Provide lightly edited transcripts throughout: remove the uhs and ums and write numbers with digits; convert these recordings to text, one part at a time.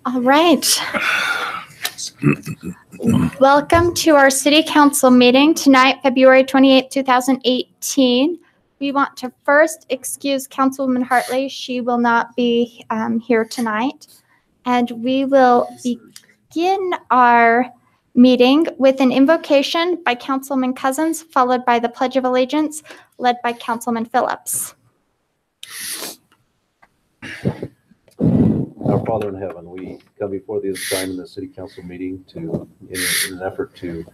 All right. Welcome to our City Council meeting tonight, February 28, 2018. We want to first excuse Councilwoman Hartley. She will not be here tonight. And we will begin our meeting with an invocation by Councilman Cousins, followed by the Pledge of Allegiance, led by Councilman Phillips. Our Father in heaven, we come before thee this time in the City Council meeting in an effort to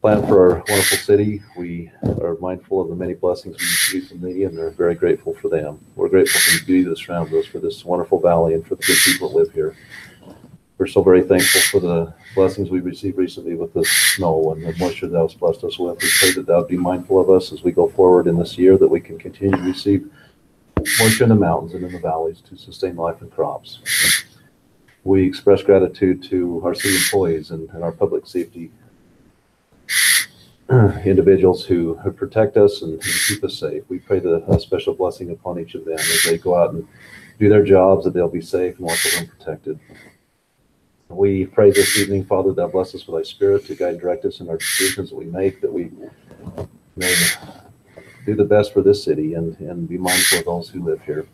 plan for our wonderful city. We are mindful of the many blessings we receive from thee and are very grateful for them. We're grateful for the beauty that surrounds us, for this wonderful valley, and for the good people that live here. We're so very thankful for the blessings we received recently with the snow and the moisture thou hast blessed us with. We pray that thou be mindful of us as we go forward in this year, that we can continue to receive moisture in the mountains and in the valleys to sustain life and crops. We express gratitude to our city employees and our public safety individuals who protect us and keep us safe. We pray a special blessing upon each of them as they go out and do their jobs, that they'll be safe and watchful and protected. We pray this evening, Father, thou bless us with thy Spirit to guide and direct us in our decisions that we make, that we may do the best for this city and be mindful of those who live here.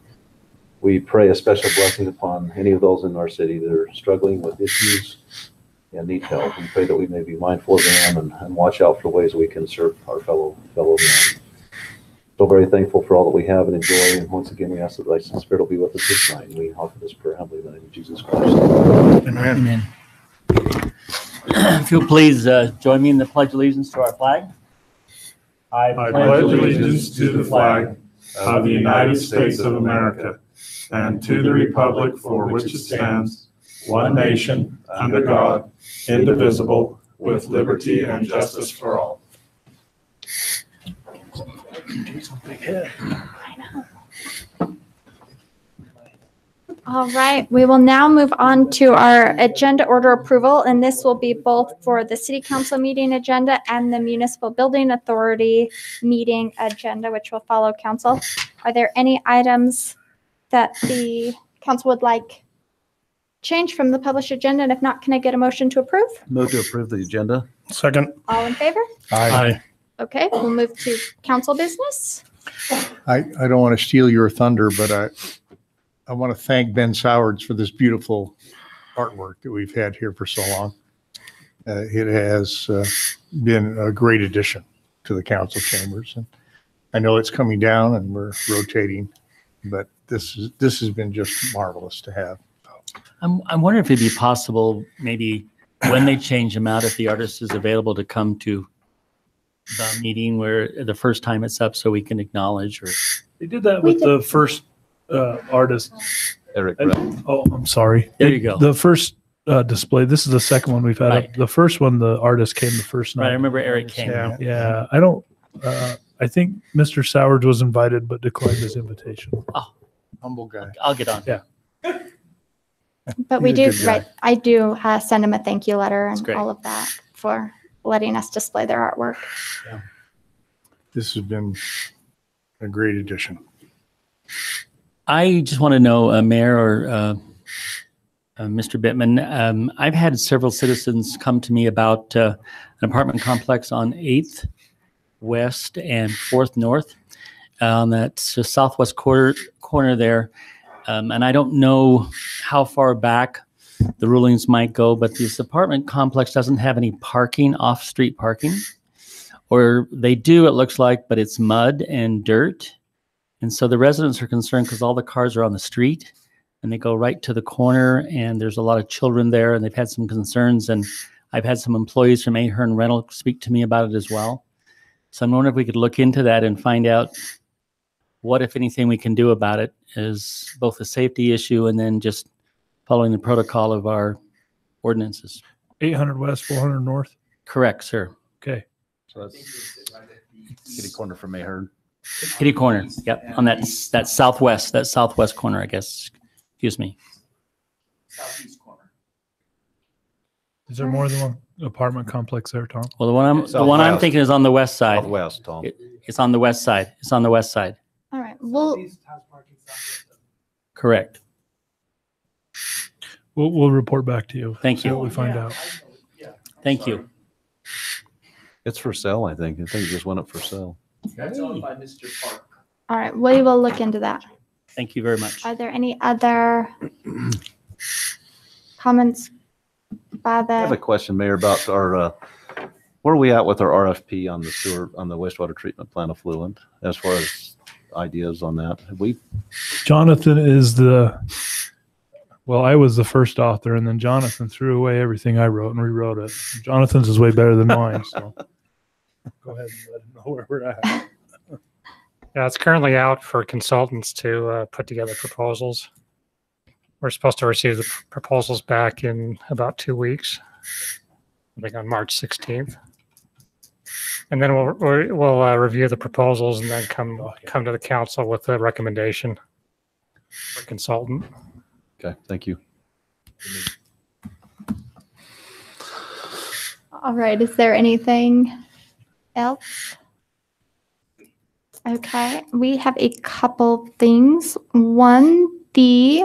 We pray a special blessing upon any of those in our city that are struggling with issues and need help. We pray that we may be mindful of them and watch out for ways we can serve our fellow men. So very thankful for all that we have and enjoy. And once again, we ask that thy Spirit will be with us this night. And we offer this prayer humbly in the name of Jesus Christ. Amen. If you'll please join me in the Pledge of Allegiance to our flag. I pledge allegiance to the flag of the United States of America and to the republic for which it stands, one nation, under God, indivisible, with liberty and justice for all. All right, we will now move on to our agenda order approval, and this will be both for the City Council meeting agenda and the Municipal Building Authority meeting agenda, which will follow council. Are there any items that the council would like change from the published agenda? And if not, can I get a motion to approve? Move to approve the agenda. Second. All in favor? Aye. Okay, we'll move to council business. I don't want to steal your thunder, but I want to thank Ben Sowards for this beautiful artwork that we've had here for so long. It has been a great addition to the council chambers. And I know it's coming down and we're rotating, but this has been just marvelous to have. I'm wondering if it'd be possible, maybe when they change them out, if the artist is available to come to the meeting where the first time it's up, so we can acknowledge. Or They did that with the first artist. Eric. Oh, I'm sorry. There you go. The first display. This is the second one we've had. Right. The first one, the artist came the first night. Right, I remember Eric came. Yeah. I don't. I think Mr. Sowards was invited but declined his invitation. Oh, Humble guy. I'll get on. Yeah. But we He's a do, good guy. right, I do send them a thank you letter and great. all of that for letting us display their artwork. This has been a great addition. I just want to know, Mayor or Mr. Bittman, I've had several citizens come to me about an apartment complex on 8th West and 4th North on that southwest corner there. And I don't know how far back the rulings might go, but this apartment complex doesn't have any parking, off-street parking. Or they do, it looks like, but it's mud and dirt. And so the residents are concerned because all the cars are on the street and they go right to the corner, and there's a lot of children there, and they've had some concerns. And I've had some employees from Ahern Rental speak to me about it as well. So I'm wondering if we could look into that and find out what, if anything, we can do about it, as both a safety issue and then just following the protocol of our ordinances. 800 West, 400 North. Correct, sir. Okay. So that's kitty corner from Ahern. Kitty corner. Yep. On that southwest corner, I guess. Excuse me. Southeast corner. Is there more than one apartment complex there, Tom? Well, the one I'm thinking is on the west side. Southwest, Tom. It's on the west side. It's on the west side. All right, well, Southeast has parking, southwest doesn't. Correct. We'll report back to you. Thank See you. what we find out. Thank you. It's for sale, I think. I think it just went up for sale. It's owned by Mr. Park. All right, we will look into that. Thank you very much. Are there any other comments by I have a the, question, Mayor, about our, where are we at with our RFP on the sewer, on the wastewater treatment plant effluent, as far as ideas on that? Have we, Jonathan is well, I was the first author, and then Jonathan threw away everything I wrote and rewrote it. Jonathan's is way better than mine, so go ahead and let him know where we're at. Yeah, it's currently out for consultants to put together proposals. We're supposed to receive the proposals back in about 2 weeks, I think on March 16th. And then we'll review the proposals and then come to the council with a recommendation for consultant. okay, thank you. all right, is there anything else? Okay, we have a couple things. One, the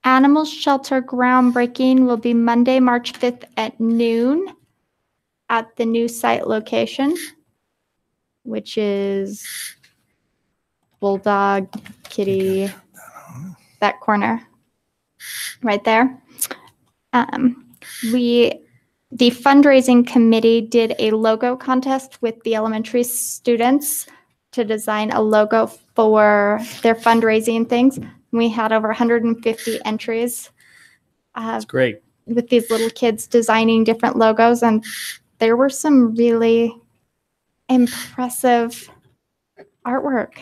animal shelter groundbreaking will be Monday, March 5th at noon at the new site location, which is Bulldog, Kitty, that corner right there. The fundraising committee did a logo contest with the elementary students to design a logo for their fundraising things. We had over 150 entries That's great. with these little kids designing different logos, and there were some really impressive artwork.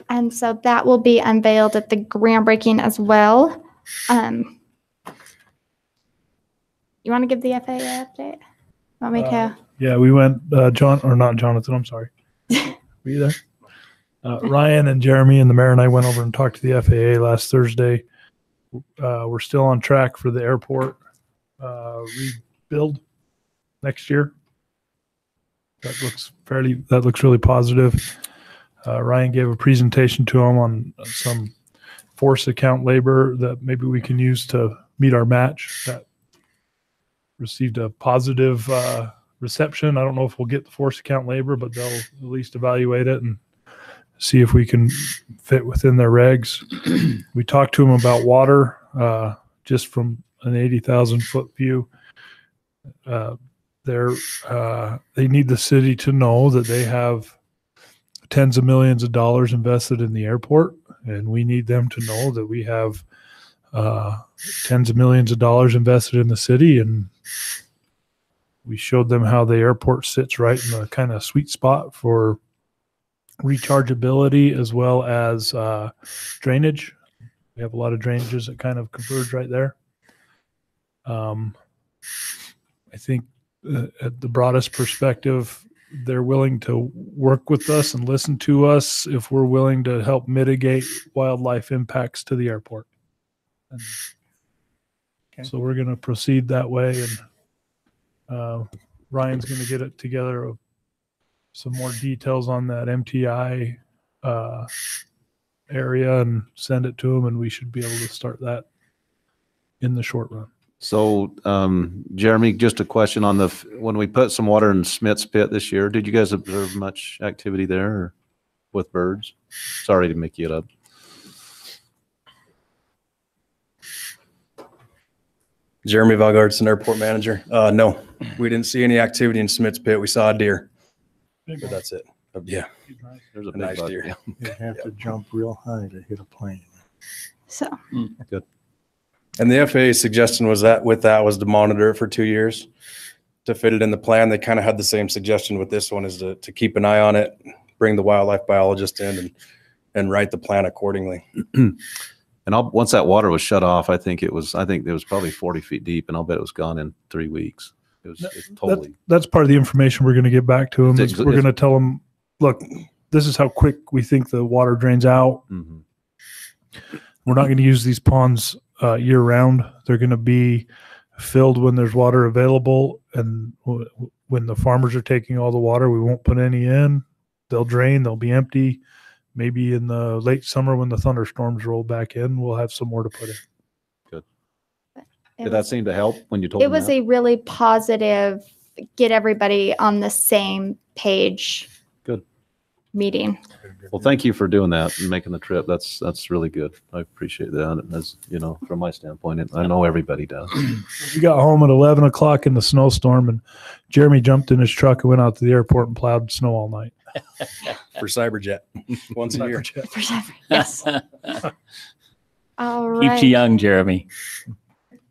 And so that will be unveiled at the groundbreaking as well. You want to give the FAA update? Want me to? Yeah, we went, Jonathan, I'm sorry. Were you there? Ryan and Jeremy and the mayor and I went over and talked to the FAA last Thursday. We're still on track for the airport rebuild next year. That looks really positive. Ryan gave a presentation to him on some force account labor that maybe we can use to meet our match. That received a positive reception. I don't know if we'll get the force account labor, but they'll at least evaluate it and see if we can fit within their regs. We talked to them about water, just from an 80,000 foot view. They need the city to know that they have tens of millions of dollars invested in the airport, and we need them to know that we have tens of millions of dollars invested in the city. And we showed them how the airport sits right in the kind of sweet spot for rechargeability as well as drainage. We have a lot of drainages that kind of converge right there. I think at the broadest perspective, they're willing to work with us and listen to us if we're willing to help mitigate wildlife impacts to the airport. And so we're going to proceed that way. And Ryan's going to get it together some more details on that MTI area and send it to him, and we should be able to start that in the short run. So, Jeremy, just a question on when we put some water in Smith's pit this year, did you guys observe much activity there or with birds? Sorry to make you it up. Jeremy Valgaardson, airport manager. No, we didn't see any activity in Smith's pit. We saw a deer, but that's it. Yeah, There's a a big nice buck, deer. yeah. You have to jump real high to hit a plane. So, Good. And the FAA suggestion was to monitor it for 2 years to fit it in the plan. They kind of had the same suggestion with this one, is to keep an eye on it, bring the wildlife biologist in and write the plan accordingly. And once that water was shut off, I think it was probably 40 feet deep, and I'll bet it was gone in 3 weeks. It's totally. That's part of the information we're going to get back to them. We're going to tell them, look, this is how quick we think the water drains out. Mm-hmm. We're not going to use these ponds year round. They're going to be filled when there's water available. And when the farmers are taking all the water, we won't put any in. They'll drain, they'll be empty. Maybe in the late summer when the thunderstorms roll back in, we'll have some more to put in. Did that seem to help when you told It them was that? a really positive, get everybody on the same page. Good. Meeting. Well, thank you for doing that and making the trip. That's really good. I appreciate that. And as you know, from my standpoint, I know everybody does. We got home at 11 o'clock in the snowstorm, and Jeremy jumped in his truck and went out to the airport and plowed snow all night. For Cyberjet, once a year. Yes. All Keeps you right. young, Jeremy.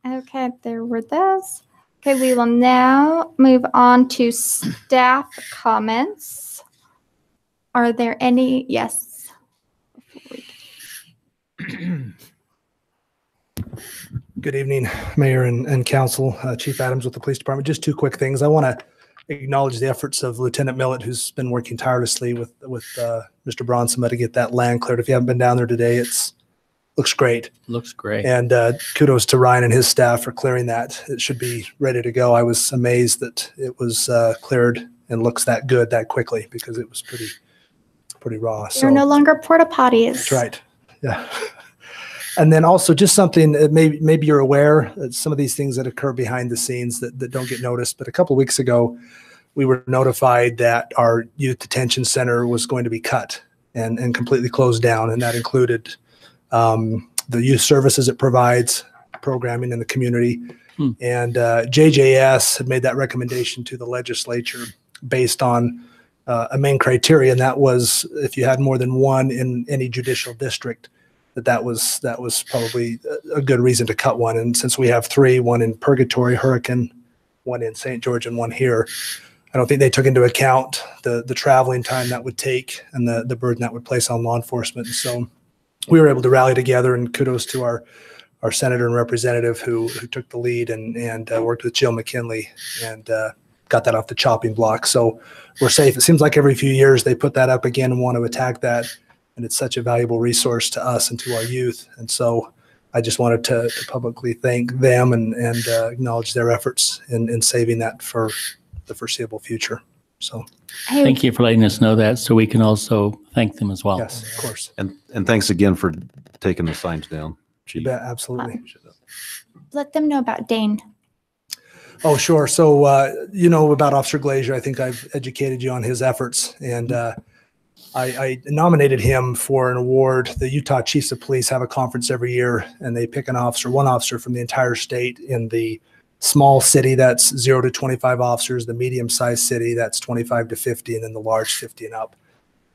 Okay, there were those. Okay, we will now move on to staff comments. Are there any? Yes. Good evening, Mayor and Council. Chief Adams with the Police Department. Just two quick things. I want to acknowledge the efforts of Lieutenant Millett, who's been working tirelessly with Mr. Bronsma to get that land cleared. If you haven't been down there today, looks great. Looks great. And kudos to Ryan and his staff for clearing that. It should be ready to go. I was amazed that it was cleared and looks that good that quickly, because it was pretty raw. There are no longer porta potties. That's right. Yeah. And then also just something that maybe you're aware that some of these things that occur behind the scenes that don't get noticed. But a couple of weeks ago, we were notified that our youth detention center was going to be cut and completely closed down. And that included the youth services it provides, programming in the community. And JJS had made that recommendation to the legislature based on a main criteria. And that was if you had more than one in any judicial district, that was probably a good reason to cut one. And since we have three, one in Purgatory, Hurricane, one in St. George, and one here, I don't think they took into account the traveling time that would take and the burden that would place on law enforcement. And so we were able to rally together, and kudos to our senator and representative who took the lead and worked with Jill McKinley and got that off the chopping block. So we're safe. It seems like every few years they put that up again and want to attack that. And it's such a valuable resource to us and to our youth. And so I just wanted to publicly thank them and acknowledge their efforts in saving that for the foreseeable future. So Thank you for letting us know that, so we can also thank them as well. yes, of course. And thanks again for taking the signs down, Chief. Yeah, absolutely. Let them know about Dane. Oh, sure. So, you know about Officer Glazier. I think I've educated you on his efforts. And I nominated him for an award. The Utah Chiefs of Police have a conference every year, and they pick one officer from the entire state. In the small city, that's 0 to 25 officers, the medium-sized city, that's 25 to 50, and then the large 50 and up.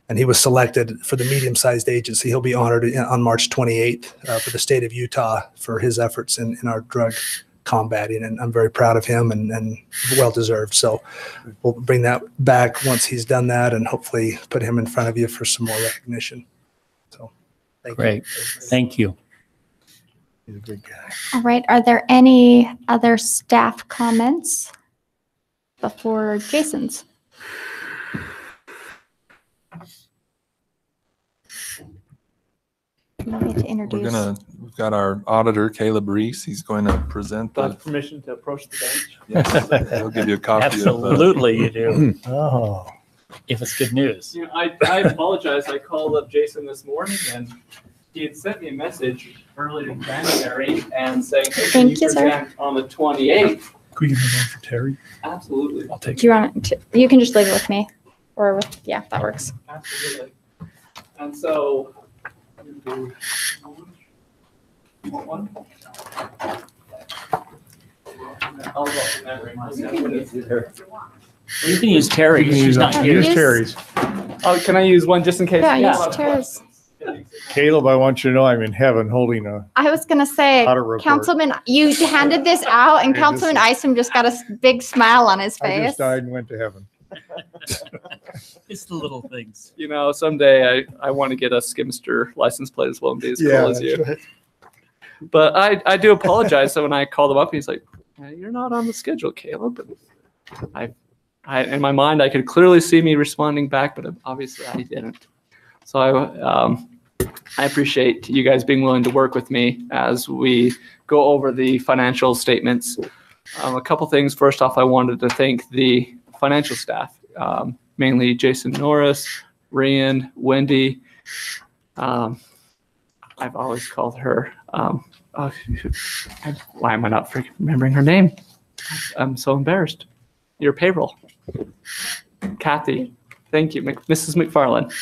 And he was selected for the medium-sized agency. He'll be honored on March 28th for the state of Utah for his efforts in our drug combating, and I'm very proud of him and well-deserved. So we'll bring that back once he's done that, and hopefully put him in front of you for some more recognition. So thank you. Great. Thank you. He's a good guy. All right. Are there any other staff comments before Jason's? You get to introduce. We've got our auditor, Caleb Reese. He's going to present Got the, permission to approach the bench? yes, he'll give you a copy Absolutely, you do. Oh, If it's good news. You know, I apologize. I called up Jason this morning, and he had sent me a message early in January and saying, hey, can Thank you, sir. present on the 28th? Could we give him one for Terry? Absolutely. I'll take Do you want to, you can just leave it with me, or with, yeah, that works. Absolutely. And so, you want one? I'll go from memory. You can use Terry. She's not here. use Yes. Terry's. Oh, can I use one just in case? Yeah, use Tara's. Caleb, I want you to know I'm in heaven holding a I was gonna say, audit report. Councilman, you handed this out, and I Councilman just- Isom just got a big smile on his I face. just died and went to heaven. It's the little things. You know, someday I want to get a Skimster license plate as well and be as cool as you. that's right. But I do apologize. So when I called him up, he's like, "You're not on the schedule, Caleb." And I in my mind, I could clearly see me responding back, but obviously I didn't. So I appreciate you guys being willing to work with me as we go over the financial statements. A couple things. First off, I wanted to thank the financial staff, mainly Jason Norris, Ryan, Wendy. I've always called her, why am I not freaking remembering her name? I'm so embarrassed. Your payroll. Kathy, thank you, Mrs. McFarland.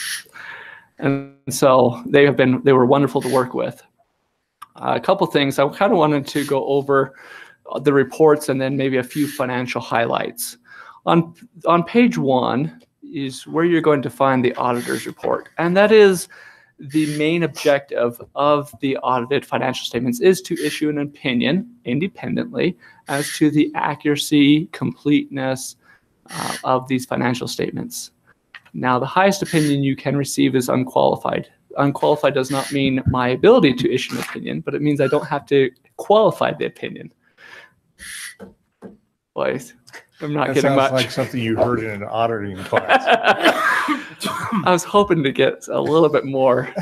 And so they were wonderful to work with. A couple things I kind of wanted to go over the reports and then maybe a few financial highlights. On page 1 is where you're going to find the auditor's report. And that is the main objective of the audited financial statements is to issue an opinion independently as to the accuracy, completeness of these financial statements. Now, the highest opinion you can receive is unqualified. Unqualified does not mean my ability to issue an opinion, but it means I don't have to qualify the opinion. Boys, I'm not getting much. Sounds like something you heard in an auditing class. I was hoping to get a little bit more.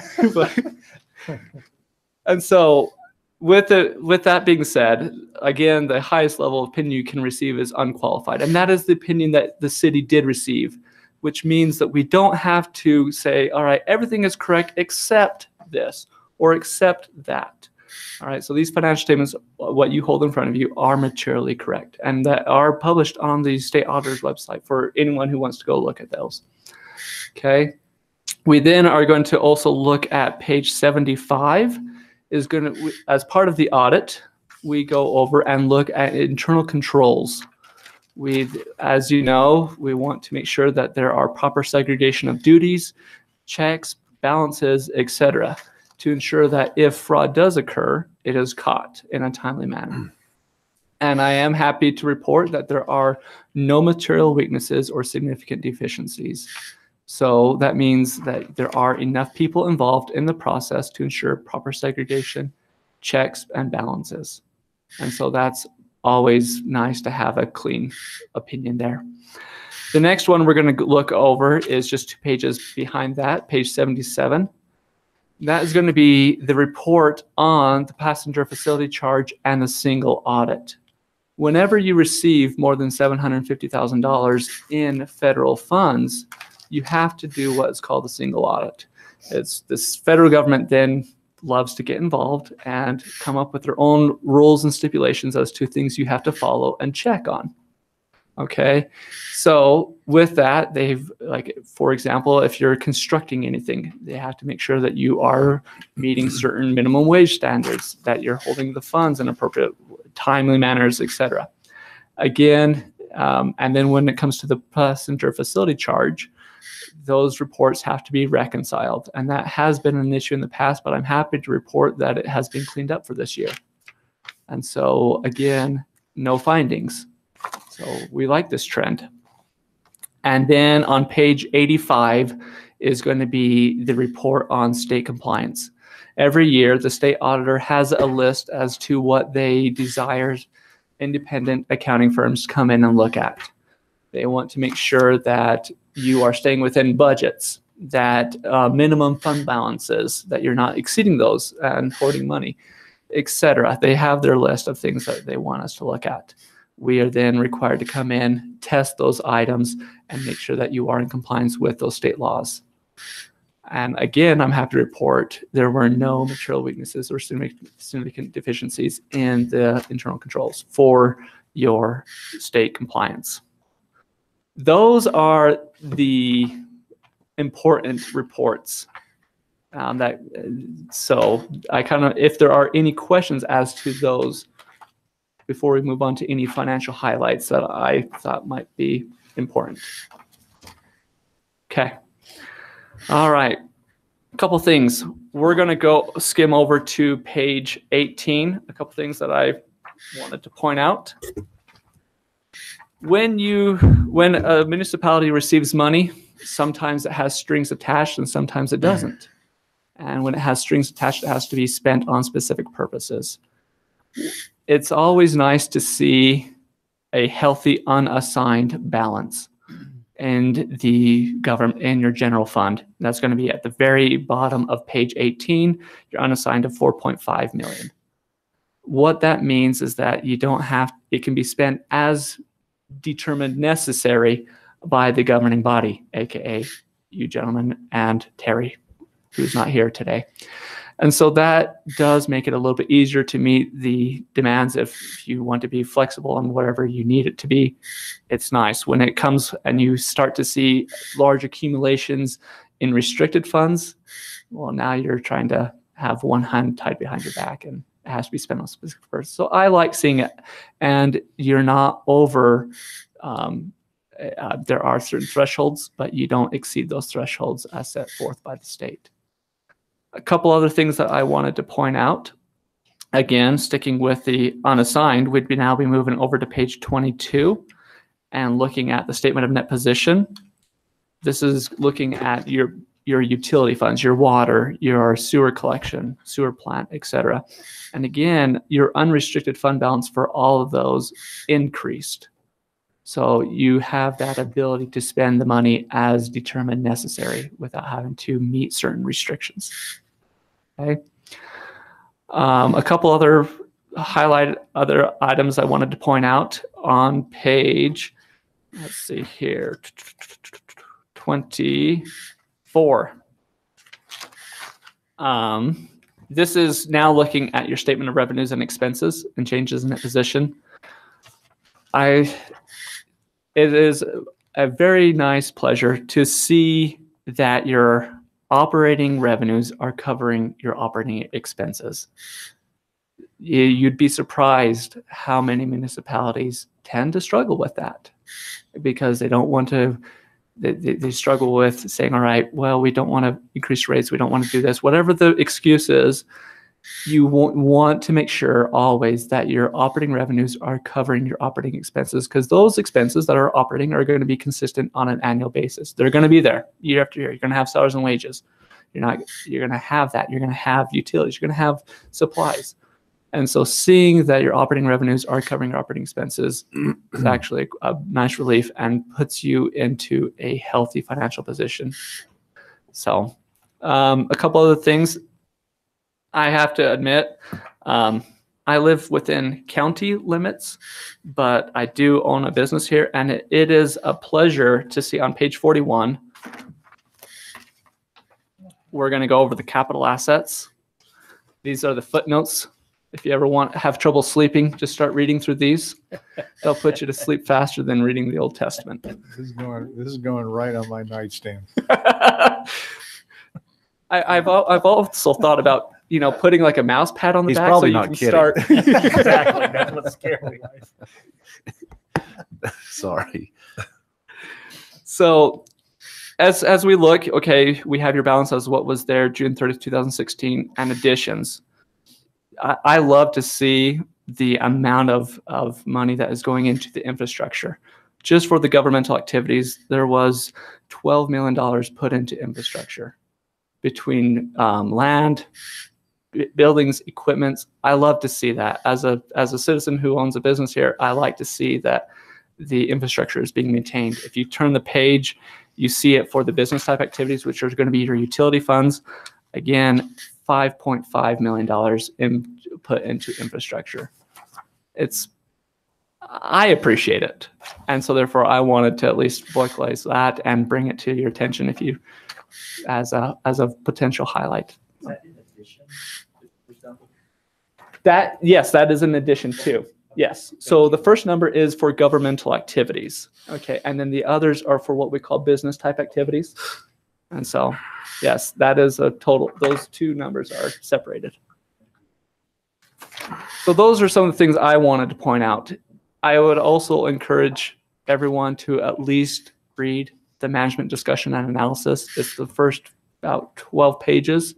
And so with that being said, again, the highest level of opinion you can receive is unqualified. And that is the opinion that the city did receive, which means that we don't have to say, all right, everything is correct except this or except that. All right, so these financial statements, what you hold in front of you, are materially correct and that are published on the state auditor's website for anyone who wants to go look at those. Okay, we then are going to also look at page 75 is going to, as part of the audit, we go over and look at internal controls. As you know, we want to make sure that there are proper segregation of duties, checks, balances, etc., to ensure that if fraud does occur, it is caught in a timely manner. And I am happy to report that there are no material weaknesses or significant deficiencies. So that means that there are enough people involved in the process to ensure proper segregation, checks, and balances. And so that's always nice to have a clean opinion there. The next one we're going to look over is just 2 pages behind that, page 77. That is going to be the report on the passenger facility charge and the single audit. Whenever you receive more than $750,000 in federal funds, you have to do what is called a single audit. It's this federal government then loves to get involved and come up with their own rules and stipulations as to things you have to follow and check on. Okay, so with that, they've, like, for example, if you're constructing anything, they have to make sure that you are meeting certain minimum wage standards, that you're holding the funds in appropriate, timely manners, etc. Again, and then when it comes to the passenger facility charge, those reports have to be reconciled. And that has been an issue in the past, but I'm happy to report that it has been cleaned up for this year. And so again, no findings. So we like this trend. And then on page 85 is going to be the report on state compliance. Every year, the state auditor has a list as to what they desire independent accounting firms to come in and look at. They want to make sure that you are staying within budgets, that minimum fund balances, that you're not exceeding those and hoarding money, etc. They have their list of things that they want us to look at. We are then required to come in, test those items, and make sure that you are in compliance with those state laws. And again, I'm happy to report there were no material weaknesses or significant deficiencies in the internal controls for your state compliance. Those are the important reports. So I if there are any questions as to those, before we move on to any financial highlights that I thought might be important. Okay. All right. A couple things. We're going to go skim over to page 18. A couple things that I wanted to point out. When a municipality receives money, sometimes it has strings attached and sometimes it doesn't. And when it has strings attached, it has to be spent on specific purposes. It's always nice to see a healthy unassigned balance in the government, in your general fund. That's going to be at the very bottom of page 18, your unassigned of 4.5 million. What that means is that you don't have, it can be spent as determined necessary by the governing body, aka you gentlemen and Terry, who's not here today. And so that does make it a little bit easier to meet the demands if you want to be flexible on whatever you need it to be. It's nice. When it comes and you start to see large accumulations in restricted funds, well, now you're trying to have one hand tied behind your back and it has to be spent on specific purpose. So I like seeing it. And you're not over, there are certain thresholds, but you don't exceed those thresholds as set forth by the state. A couple other things that I wanted to point out. Again, sticking with the unassigned, we'd now be moving over to page 22 and looking at the statement of net position. This is looking at your utility funds, your water, your sewer collection, sewer plant, etc. And again, your unrestricted fund balance for all of those increased. So you have that ability to spend the money as determined necessary without having to meet certain restrictions. Okay. A couple other other items I wanted to point out on page, let's see here, 24. This is now looking at your statement of revenues and expenses and changes in that position. It is a very nice pleasure to see that your operating revenues are covering your operating expenses. You'd be surprised how many municipalities tend to struggle with that because they don't want to, they struggle with saying, all right, well, we don't want to increase rates, we don't want to do this. Whatever the excuse is, you want to make sure always that your operating revenues are covering your operating expenses, because those expenses that are operating are going to be consistent on an annual basis. They're going to be there year after year. You're going to have salaries and wages. You're going to have that. You're going to have utilities. You're going to have supplies. And so seeing that your operating revenues are covering your operating expenses is actually a nice relief and puts you into a healthy financial position. So a couple other things. I have to admit, I live within county limits, but I do own a business here, and it is a pleasure to see on page 41. We're going to go over the capital assets. These are the footnotes. If you ever have trouble sleeping, just start reading through these. They'll put you to sleep faster than reading the Old Testament. This is going right on my nightstand. I've also thought about, putting like a mouse pad on the back probably so you not can kidding. start. Exactly. That's what scared me. Sorry. So as we look, okay, we have your balance as what was there June 30th, 2016, and additions. I love to see the amount of money that is going into the infrastructure. Just for the governmental activities, there was $12 million put into infrastructure between land, buildings, equipment. I love to see that. As a citizen who owns a business here, I like to see that the infrastructure is being maintained. If you turn the page, you see it for the business type activities, which are going to be your utility funds. Again, $5.5 million put into infrastructure. I appreciate it. And so therefore I wanted to at least vocalize that and bring it to your attention as a potential highlight. Is that in addition? Yes, that is an addition too. Yes. So the first number is for governmental activities. Okay. And then the others are for what we call business type activities. And so, yes, that is a total. Those two numbers are separated. So those are some of the things I wanted to point out. I would also encourage everyone to at least read the management discussion and analysis. It's the first about 12 pages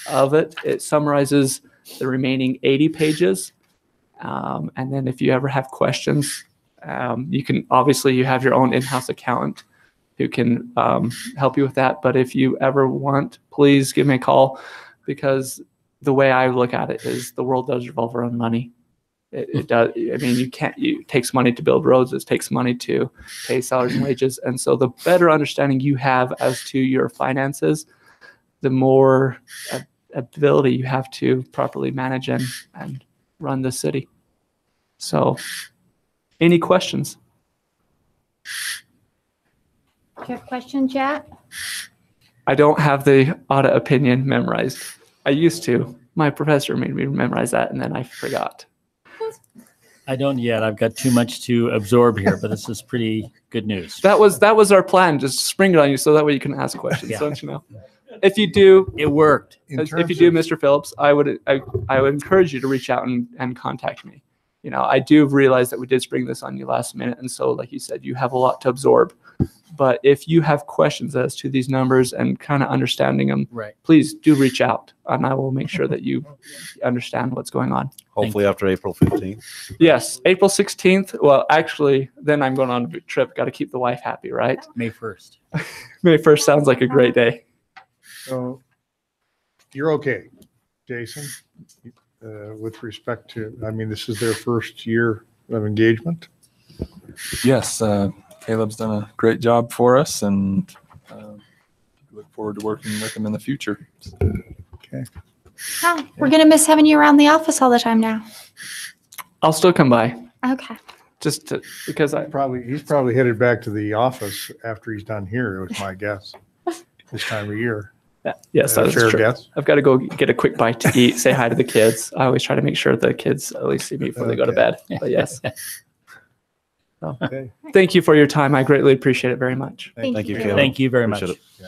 of it. It summarizes the remaining 80 pages. And then if you ever have questions, you have your own in-house accountant who can help you with that. But if you ever want, please give me a call, because the way I look at it is the world does revolve around money. It does. I mean, it takes money to build roads. It takes money to pay salaries and wages. And so the better understanding you have as to your finances, the more ability you have to properly manage and run the city. So any questions? Do you have questions yet? I don't have the audit opinion memorized. I used to. My professor made me memorize that, and then I forgot. I don't yet. I've got too much to absorb here, but this is pretty good news. That was our plan. Just spring it on you, so that way you can ask questions. Yeah. Don't you know? If you do, It worked. if you do, Mr. Phillips, I would encourage you to reach out and contact me. You know, I do realize that we did spring this on you last minute, and so, like you said, you have a lot to absorb. But if you have questions as to these numbers and kind of understanding them, Right. please do reach out, and I will make sure that you understand what's going on. Hopefully after April 15th. Yes, April 16th. Well, actually, then I'm going on a trip. Got to keep the wife happy, right? May 1st. May 1st sounds like a great day. So you're okay, Jason, with respect to, I mean, this is their first year of engagement. Yes, Caleb's done a great job for us, and look forward to working with him in the future. Oh, we're going to miss having you around the office all the time now. I'll still come by, Okay. because I He's probably headed back to the office after he's done here, was my guess, this time of year. yes, that is Fair true. guess. I've got to go get a quick bite to eat, say hi to the kids. I always try to make sure the kids at least see me before they go to Okay. bed. But yes, so, Okay. thank you for your time. I greatly appreciate it very much. Thank you, Caleb. Thank you very much. Appreciate it.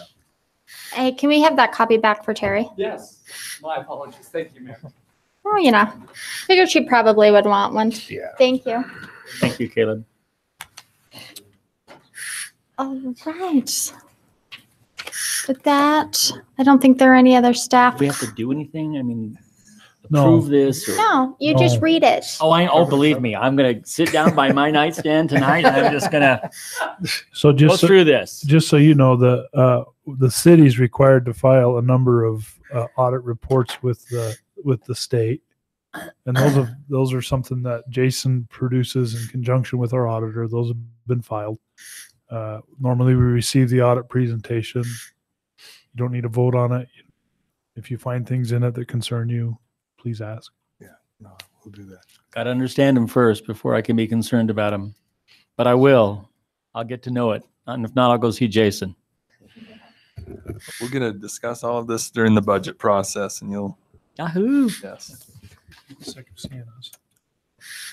Hey, can we have that copy back for Terry? Yes, my apologies. Thank you, Mayor. Oh, you know, figured she probably would want one. Yeah. Thank you. Thank you, Caleb. All right. With that, I don't think there are any other staff. Do we have to do anything? I mean, No. approve this? Or... No, you just No. read it. Oh, believe me, I'm going to sit down by my nightstand tonight and I'm just going to So go just so, through this. just so you know, the city's required to file a number of audit reports with the state, and those are something that Jason produces in conjunction with our auditor. Those have been filed. Normally, we receive the audit presentation. You don't need to vote on it. If you find things in it that concern you, please ask. No, we'll do that. Got to understand them first before I can be concerned about them. But I will. I'll get to know it. And if not, I'll go see Jason. We're going to discuss all of this during the budget process, and you'll, Yahoo! yes. Sick of seeing us.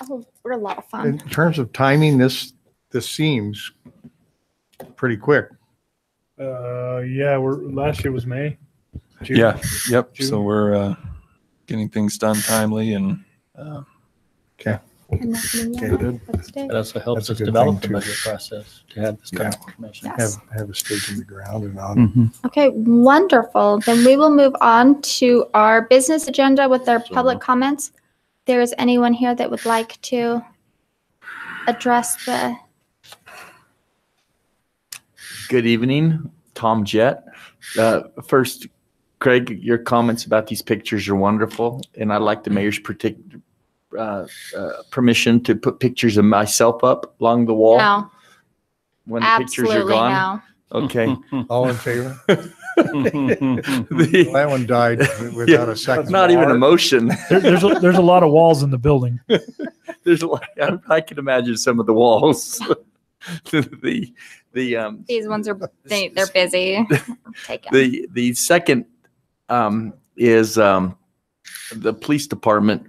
Oh, we're a lot of In fun. terms of timing, this seems pretty quick. Yeah, last year was May. June. Yeah, yep. June. So we're getting things done timely, and And nothing yet. Okay, good. Let's do it. That also helps That's a us good develop thing, the too. budget process to have this kind of information. Yes. Have a stake in the ground and on. Mhm. Okay, wonderful. Then we will move on to our business agenda with our public comments. There is anyone here that would like to address the, Good evening, Tom Jett. First, Craig, your comments about these pictures are wonderful, and I'd like the mayor's permission to put pictures of myself up along the wall no, when the pictures are absolutely gone. no. Okay. All in favor? The- That one died without a second. not even a motion. There's a lot of walls in the building. There's a lot. I can imagine some of the walls. the These ones are, they're busy. Take it. The second is the police department.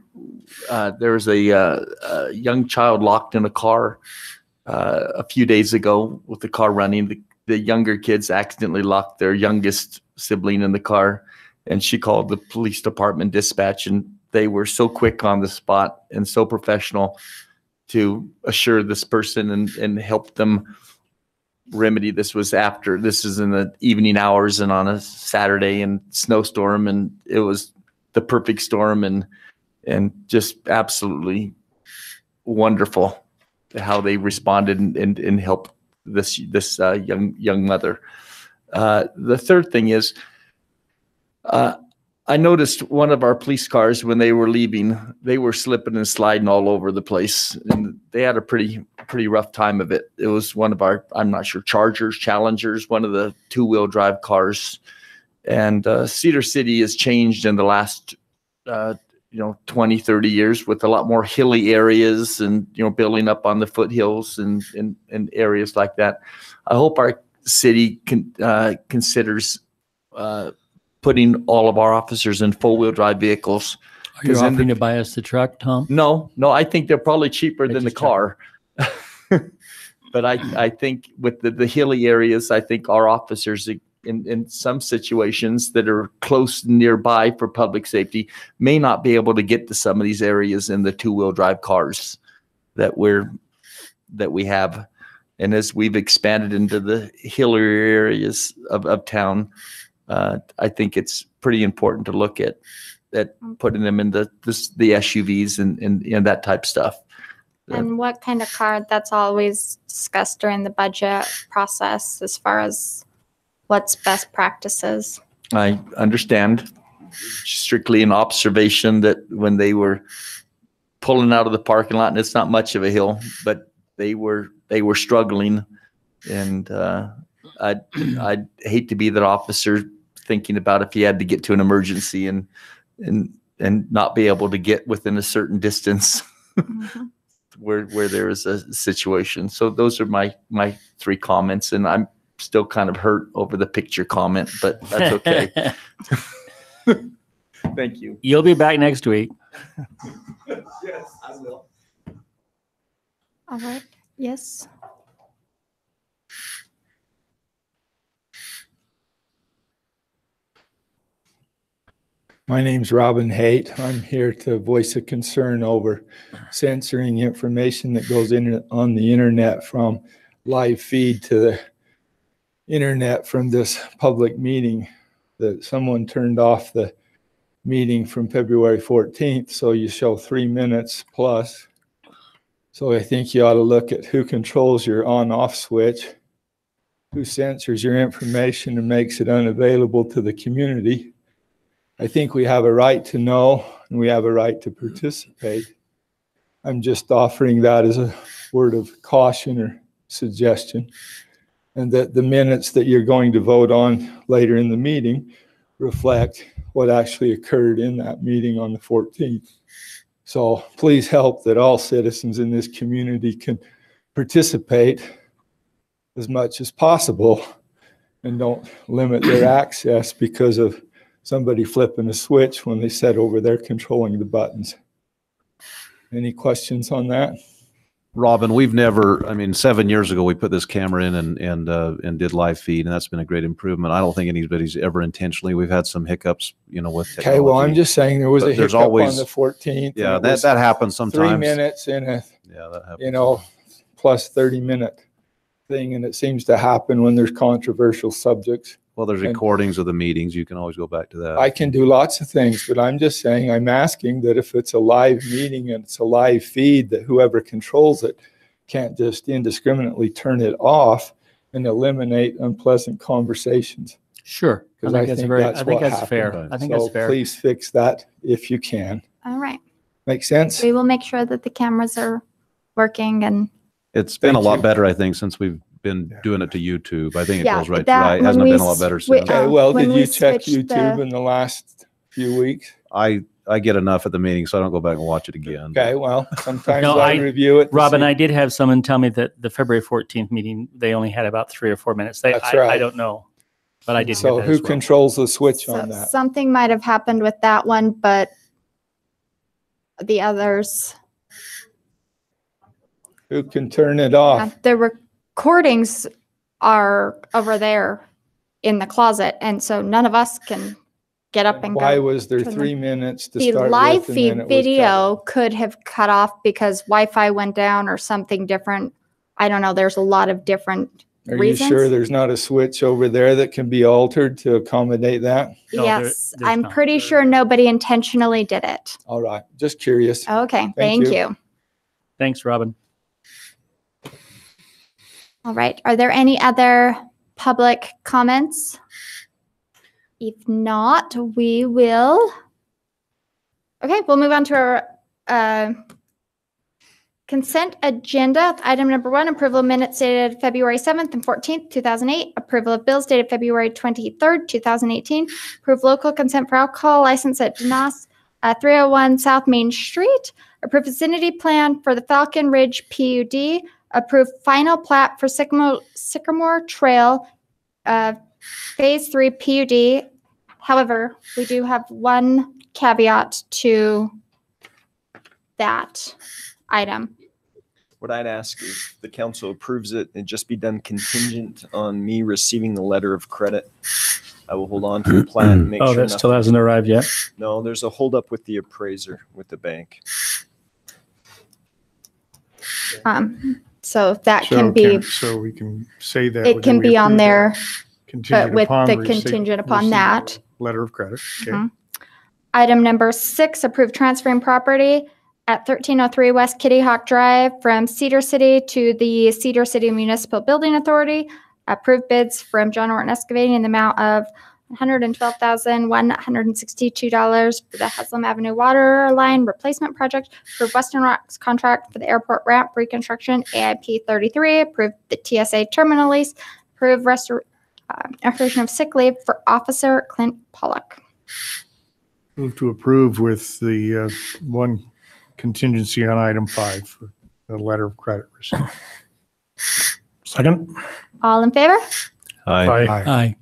There was a young child locked in a car a few days ago with the car running. The younger kids accidentally locked their youngest sibling in the car, and she called the police department dispatch, and they were so quick on the spot and so professional to assure this person and help them remedy. This is in the evening hours and on a Saturday and snowstorm, and it was the perfect storm and just absolutely wonderful how they responded and helped this young mother. The third thing is, I noticed one of our police cars when they were leaving, they were slipping and sliding all over the place, and they had a pretty rough time of it. It was one of our, I'm not sure, Challengers, one of the 2-wheel drive cars. And Cedar City has changed in the last 20, 30 years with a lot more hilly areas and, building up on the foothills and areas like that. I hope our city considers putting all of our officers in four-wheel drive vehicles. Are you 'Cause in offering the- to buy us the truck, Tom? No, I think they're probably cheaper They're than the just car. But I think with the hilly areas, I think our officers in some situations that are close nearby for public safety may not be able to get to some of these areas in the two-wheel drive cars that we have. And as we've expanded into the hillier areas of town, I think it's pretty important to look at putting them in the SUVs and that type stuff. And what kind of car? That's always discussed during the budget process as far as what's best practices. I understand strictly an observation that when they were pulling out of the parking lot, and it's not much of a hill, but they were struggling, and I'd hate to be that officer thinking about if he had to get to an emergency and not be able to get within a certain distance Mhm. where there is a situation. So those are my three comments, and I'm still kind of hurt over the picture comment, but that's okay. Thank you. You'll be back next week. Yes, I will. All right. Yes. My name's Robin Haight. I'm here to voice a concern over censoring information that goes in on the internet from live feed to the internet from this public meeting. That someone turned off the meeting from February 14th, so you show 3 minutes plus. So I think you ought to look at who controls your on-off switch, who censors your information and makes it unavailable to the community. I think we have a right to know, and we have a right to participate. I'm just offering that as a word of caution or suggestion, and that the minutes that you're going to vote on later in the meeting reflect what actually occurred in that meeting on the 14th. So please help that all citizens in this community can participate as much as possible and don't limit their access because of somebody flipping a switch when they said over there controlling the buttons. Any questions on that? Robin, we've never, 7 years ago, we put this camera in and did live feed, and that's been a great improvement. I don't think anybody's ever intentionally, we've had some hiccups, with technology. Okay, well, I'm just saying there was But a there's hiccup always- on the 14th. Yeah, and it was that happens 3 sometimes. minutes in a, Yeah, that happens. plus 30-minute thing, and it seems to happen when there's controversial subjects. Well, there's and- recordings of the meetings. You can always go back to that. I can do lots of things, but I'm just saying, I'm asking that if it's a live meeting and it's a live feed, that whoever controls it can't just indiscriminately turn it off and eliminate unpleasant conversations. Sure. I 'Cause think that's what fair. happened. I think So that's fair. please fix that if you can. All right. Make sense? We will make sure that the cameras are working and It's been a Thank lot you. better, I think, since we've been doing it to YouTube. I think it Yeah, goes right. that- It when hasn't we been a lot better swi- since. Okay, well, when did we you check switched YouTube the- in the last few weeks? I get enough at the meeting, so I don't go back and watch it again. Okay, well, sometimes No, I review it. to Robin, see- I did have someone tell me that the February 14th meeting, they only had about 3 or 4 minutes. That's I right. don't know, but I did hear So that who as well. controls the switch so on that? something might have happened with that one, but the others, Who can turn it off? the recordings are over there in the closet. And so none of us can get up and Why go. was there turn them. 3 minutes to The start live with and then feed it was cut? video could have cut off because Wi-Fi went down or something different. I don't know. There's a lot of different Are reasons. you sure there's not a switch over there that can be altered to accommodate that? No, there- Yes, there's I'm not. pretty sure nobody intentionally did it. All right, just curious. Okay, Thank thank you. you. Thanks, Robin. All right, are there any other public comments? If not, we will. Okay, we'll move on to our consent agenda. Item number 1, approval of minutes dated February 7th and 14th, 2008. Approval of bills dated February 23rd, 2018. Approve local consent for alcohol license at Denos, 301 South Main Street. Approve vicinity plan for the Falcon Ridge PUD. Approve final plat for Sycamore Trail, Phase 3 PUD However, we do have one caveat to that item. What I'd ask if the council approves it, it just be done contingent on me receiving the letter of credit. I will hold on to the plat and make Oh, sure that still hasn't arrived yet? No, there's a holdup with the appraiser with the bank. So that can be, So we can say that. it can be on there, but Contingent with upon the receipt- contingent upon receipt that. Letter of credit. Okay. Mhm. Item number 6, approve transferring property at 1303 West Kitty Hawk Drive from Cedar City to the Cedar City Municipal Building Authority. Approve bids from John Orton Excavating in the amount of $112,162 for the Haslam Avenue Water Line Replacement Project. Approve Western Rocks contract for the airport ramp reconstruction, AIP 33. Approve the TSA terminal lease. Approve restoration of sick leave for Officer Clint Pollock. Move to approve with the one contingency on item 5, for the letter of credit receipt. Second. All in favor? Aye. Aye.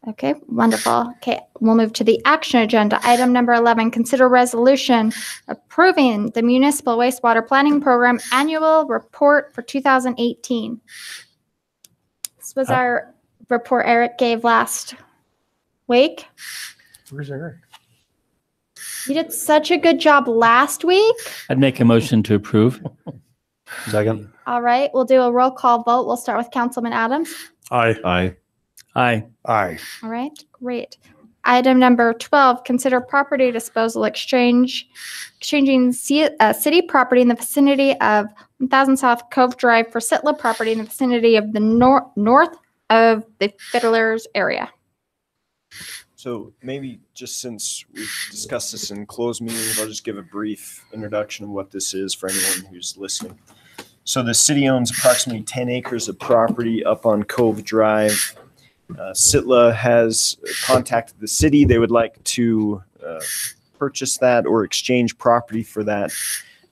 Okay, wonderful. Okay, we'll move to the action agenda. Item number 11, consider resolution approving the Municipal Wastewater Planning Program Annual Report for 2018. This was our report Eric gave last week. Where's Eric? You did such a good job last week. I'd make a motion to approve. Second. All right, we'll do a roll call vote. We'll start with Councilman Adams. Aye. Aye. Aye. Aye. All right, great. Item number 12, consider property disposal exchanging city property in the vicinity of 1000 South Cove Drive for Sitla property in the vicinity of the north of the Fiddlers area. So maybe just since we've discussed this in closed meetings, I'll just give a brief introduction of what this is for anyone who's listening. So the city owns approximately 10 acres of property up on Cove Drive. Sitla has contacted the city. They would like to purchase that or exchange property for that.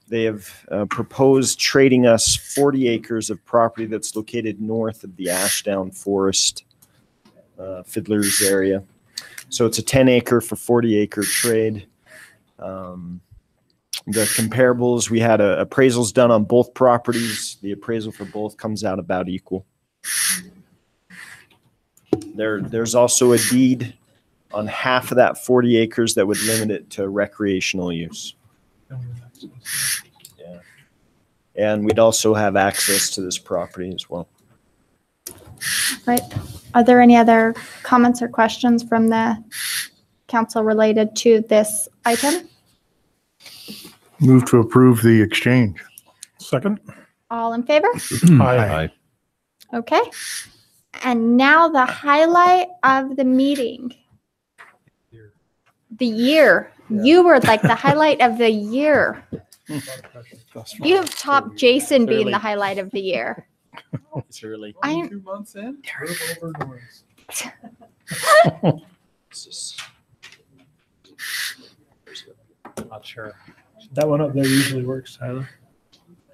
They have proposed trading us 40 acres of property that's located north of the Ashdown Forest, Fiddlers area. So it's a 10-acre for 40-acre trade. The comparables, we had appraisals done on both properties. The appraisal for both comes out about equal. There's also a deed on half of that 40 acres that would limit it to recreational use. Yeah. And we'd also have access to this property as well. Right. Are there any other comments or questions from the council related to this item? Move to approve the exchange. Second. All in favor? Aye. Okay. And now the highlight of the meeting. The year. You were like the highlight of the year. You have topped Jason being the highlight of the year. It's early. I'm 2 months in. Not sure. That one up there usually works, Tyler.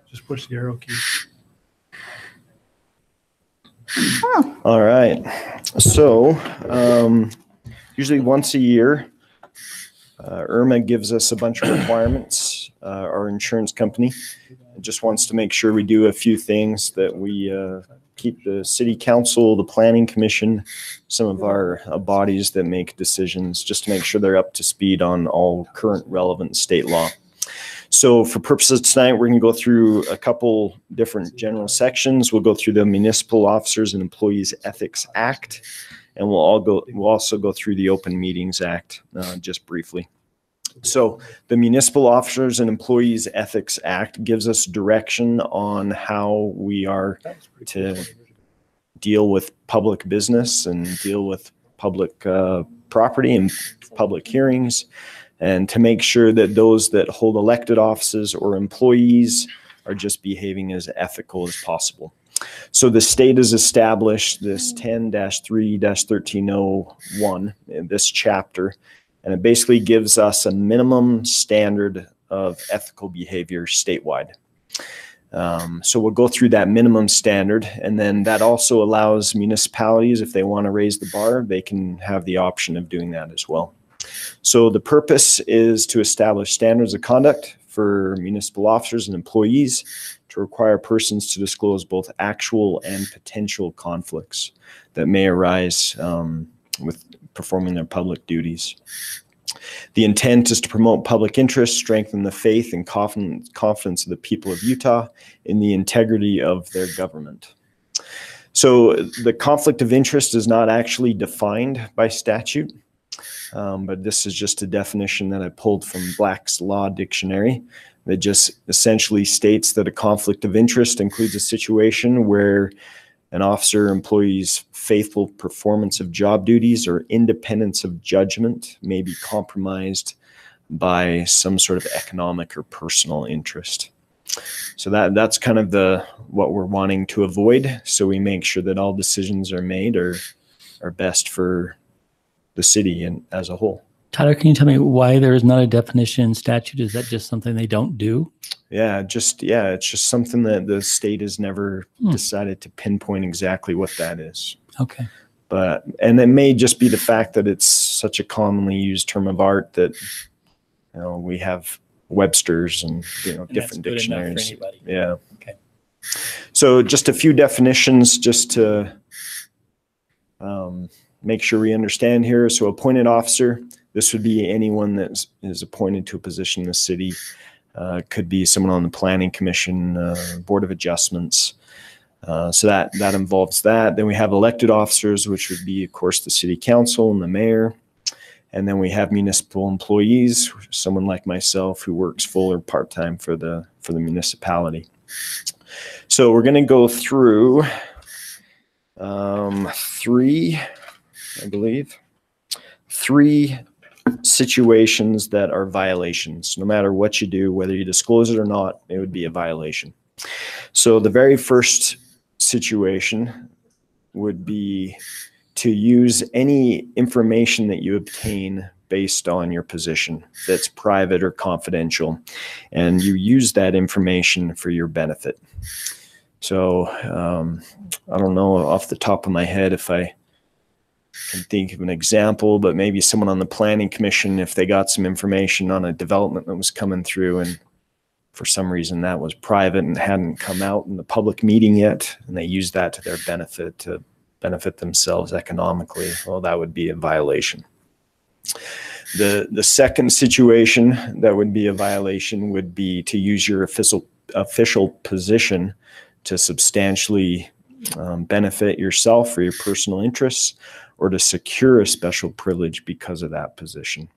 Just push the arrow key. Oh, All right. So usually once a year, Irma gives us a bunch of requirements. Our insurance company just wants to make sure we do a few things, that we keep the city council, the planning commission, some of our bodies that make decisions, just to make sure they're up to speed on all current relevant state law. So for purposes tonight, we're going to go through a couple different general sections. We'll go through the Municipal Officers and Employees Ethics Act, and we'll also go through the Open Meetings Act just briefly. So the Municipal Officers and Employees Ethics Act gives us direction on how we are to deal with public business and deal with public property and public hearings, and to make sure that those that hold elected offices or employees are just behaving as ethical as possible. So the state has established this 10-3-1301 in this chapter, and it basically gives us a minimum standard of ethical behavior statewide. So we'll go through that minimum standard, and then that also allows municipalities, if they want to raise the bar, they can have the option of doing that as well. So the purpose is to establish standards of conduct for municipal officers and employees to require persons to disclose both actual and potential conflicts that may arise with performing their public duties. The intent is to promote public interest, strengthen the faith and confidence of the people of Utah in the integrity of their government. So the conflict of interest is not actually defined by statute, but this is just a definition that I pulled from Black's Law Dictionary that just essentially states that a conflict of interest includes a situation where an officer or employee's faithful performance of job duties or independence of judgment may be compromised by some sort of economic or personal interest. So that's kind of what we're wanting to avoid. So we make sure that all decisions are made are best for the city and as a whole. Tyler, can you tell me why there is not a definition in statute? Is that just something they don't do? It's just something that the state has never decided to pinpoint exactly what that is. Okay. And it may just be the fact that it's such a commonly used term of art that, we have Webster's and different dictionaries. Yeah. Okay. So just a few definitions just to make sure we understand here. So appointed officer, this would be anyone that is appointed to a position in the city. Could be someone on the planning commission, board of adjustments. So that involves that. Then we have elected officers, which would be, of course, the city council and the mayor. And then we have municipal employees, someone like myself who works full or part-time for the municipality. So we're going to go through three situations that are violations. No matter what you do, whether you disclose it or not, it would be a violation. So the very first situation would be to use any information that you obtain based on your position that's private or confidential, and you use that information for your benefit. So I don't know off the top of my head if I can think of an example, but maybe someone on the planning commission, if they got some information on a development that was coming through and for some reason that was private and hadn't come out in the public meeting yet, and they used that to their benefit to benefit themselves economically, well, that would be a violation. The second situation that would be a violation would be to use your official position to substantially benefit yourself or your personal interests, or to secure a special privilege because of that position.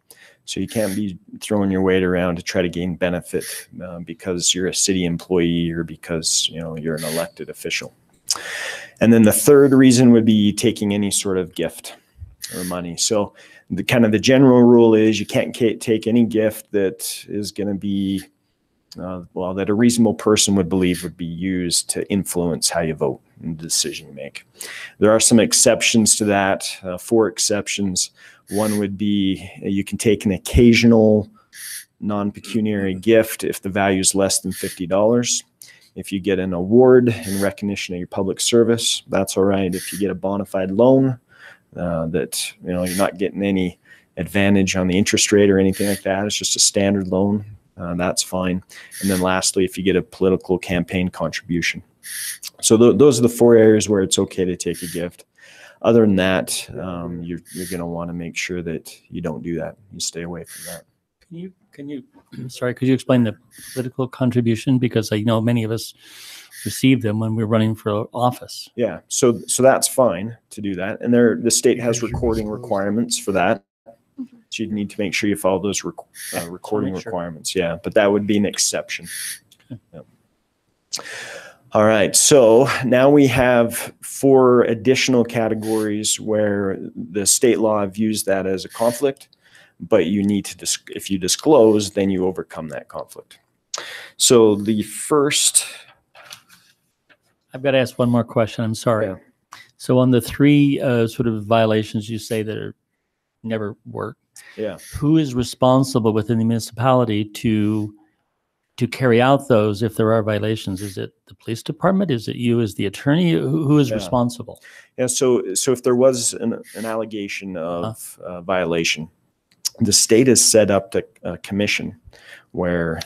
So you can't be throwing your weight around to try to gain benefit because you're a city employee or because you're an elected official. And then the third reason would be taking any sort of gift or money. So the general rule is you can't take any gift that is going to be that a reasonable person would believe would be used to influence how you vote and the decision you make. There are some exceptions to that, 4 exceptions. One would be you can take an occasional non-pecuniary gift if the value is less than $50. If you get an award in recognition of your public service, that's all right. If you get a bona fide loan that you're not getting any advantage on the interest rate or anything like that, it's just a standard loan, that's fine. And then lastly, if you get a political campaign contribution. So those are the 4 areas where it's okay to take a gift. Other than that, you're going to want to make sure that you don't do that. You stay away from that. Can you could you explain the political contribution? Because I know many of us receive them when we're running for office. Yeah, so that's fine to do that. And the state has recording requirements for that. So you need to make sure you follow those recording requirements. Yeah, but that would be an exception. Okay. Yep. All right, so now we have 4 additional categories where the state law views that as a conflict, but you need to, if you disclose, then you overcome that conflict. So the first... I've got to ask one more question. I'm sorry. Yeah. So on the 3 sort of violations you say that never work, yeah, who is responsible within the municipality to to carry out those if there are violations? Is it the police department? Is it you as the attorney? Who is Yeah. responsible? Yeah, so if there was an allegation of violation, the state has set up a commission where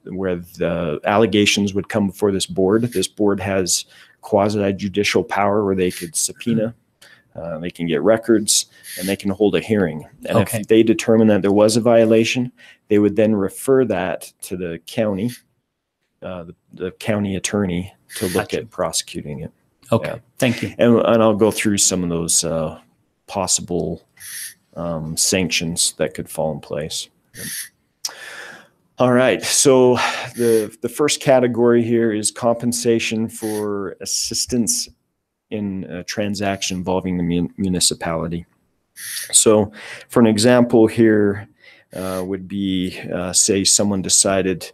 the allegations would come before this board. This board has quasi-judicial power where they could subpoena, they can get records, and they can hold a hearing. And if they determine that there was a violation, they would then refer that to the county, the county attorney, to look at prosecuting it. Okay, Yeah. thank you. And I'll go through some of those possible sanctions that could fall in place. All right, so the first category here is compensation for assistance in a transaction involving the municipality. So for an example here would be, say someone decided,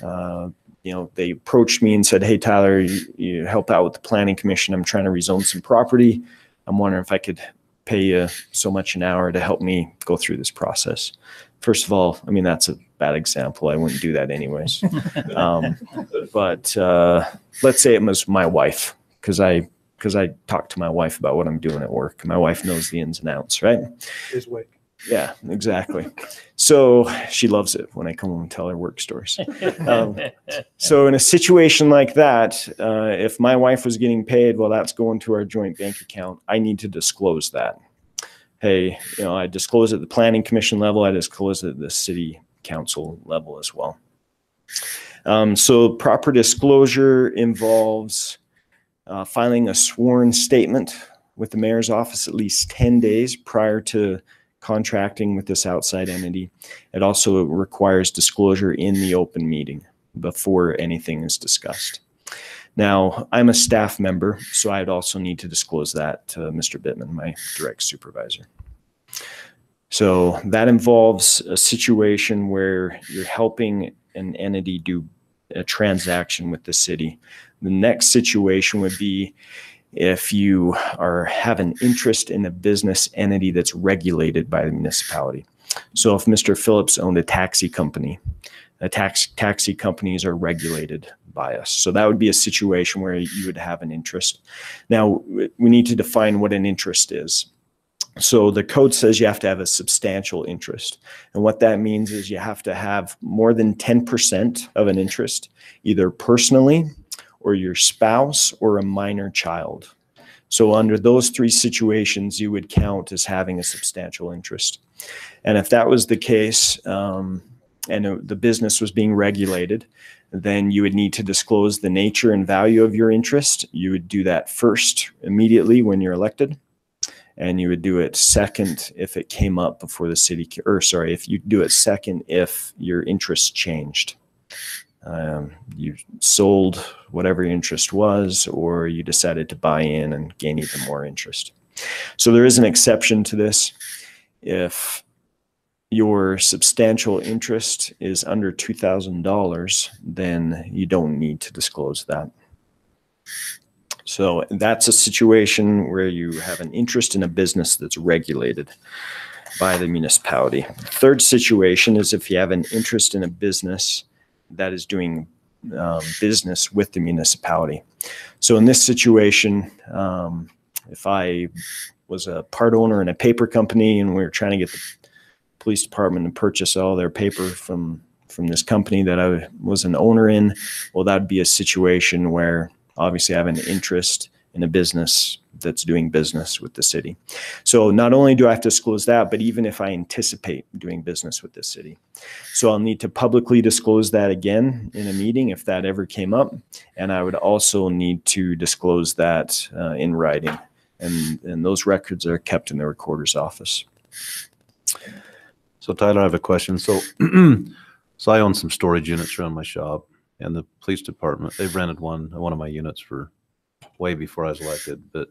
they approached me and said, hey, Tyler, you help out with the planning commission. I'm trying to rezone some property. I'm wondering if I could pay you so much an hour to help me go through this process. First of all, I mean, that's a bad example. I wouldn't do that anyways. But let's say it was my wife, because I talked to my wife about what I'm doing at work. My wife knows the ins and outs, right? His way. Yeah, exactly. So she loves it when I come home and tell her work stories. So in a situation like that, if my wife was getting paid, well, that's going to our joint bank account. I need to disclose that. Hey, I disclose at the planning commission level. I disclose at the city council level as well. So proper disclosure involves filing a sworn statement with the mayor's office at least 10 days prior to contracting with this outside entity. It also requires disclosure in the open meeting before anything is discussed. Now, I'm a staff member, so I'd also need to disclose that to Mr. Bittman, my direct supervisor. So that involves a situation where you're helping an entity do a transaction with the city. The next situation would be if you have an interest in a business entity that's regulated by the municipality. So if Mr. Phillips owned a taxi company, taxi companies are regulated by us. So that would be a situation where you would have an interest. Now, we need to define what an interest is. So the code says you have to have a substantial interest. And what that means is you have to have more than 10% of an interest, either personally or your spouse or a minor child. So under those three situations, you would count as having a substantial interest. And if that was the case, and the business was being regulated, then you would need to disclose the nature and value of your interest. You would do that first, immediately when you're elected. And you would do it second if it came up before the city, if you do it second if your interest changed. You sold whatever your interest was, or you decided to buy in and gain even more interest. So there is an exception to this. If your substantial interest is under $2,000, then you don't need to disclose that. So that's a situation where you have an interest in a business that's regulated by the municipality. Third situation is if you have an interest in a business that is doing business with the municipality. So in this situation, if I was a part owner in a paper company and we were trying to get the police department to purchase all their paper from this company that I was an owner in, well, that'd be a situation where obviously I have an interest in a business that's doing business with the city. So not only do I have to disclose that, but even if I anticipate doing business with the city. So I'll need to publicly disclose that again in a meeting if that ever came up. And I would also need to disclose that in writing. And those records are kept in the recorder's office. So Tyler, I have a question. So, so I own some storage units around my shop, and the police department, they've rented one of my units for way before I was elected, but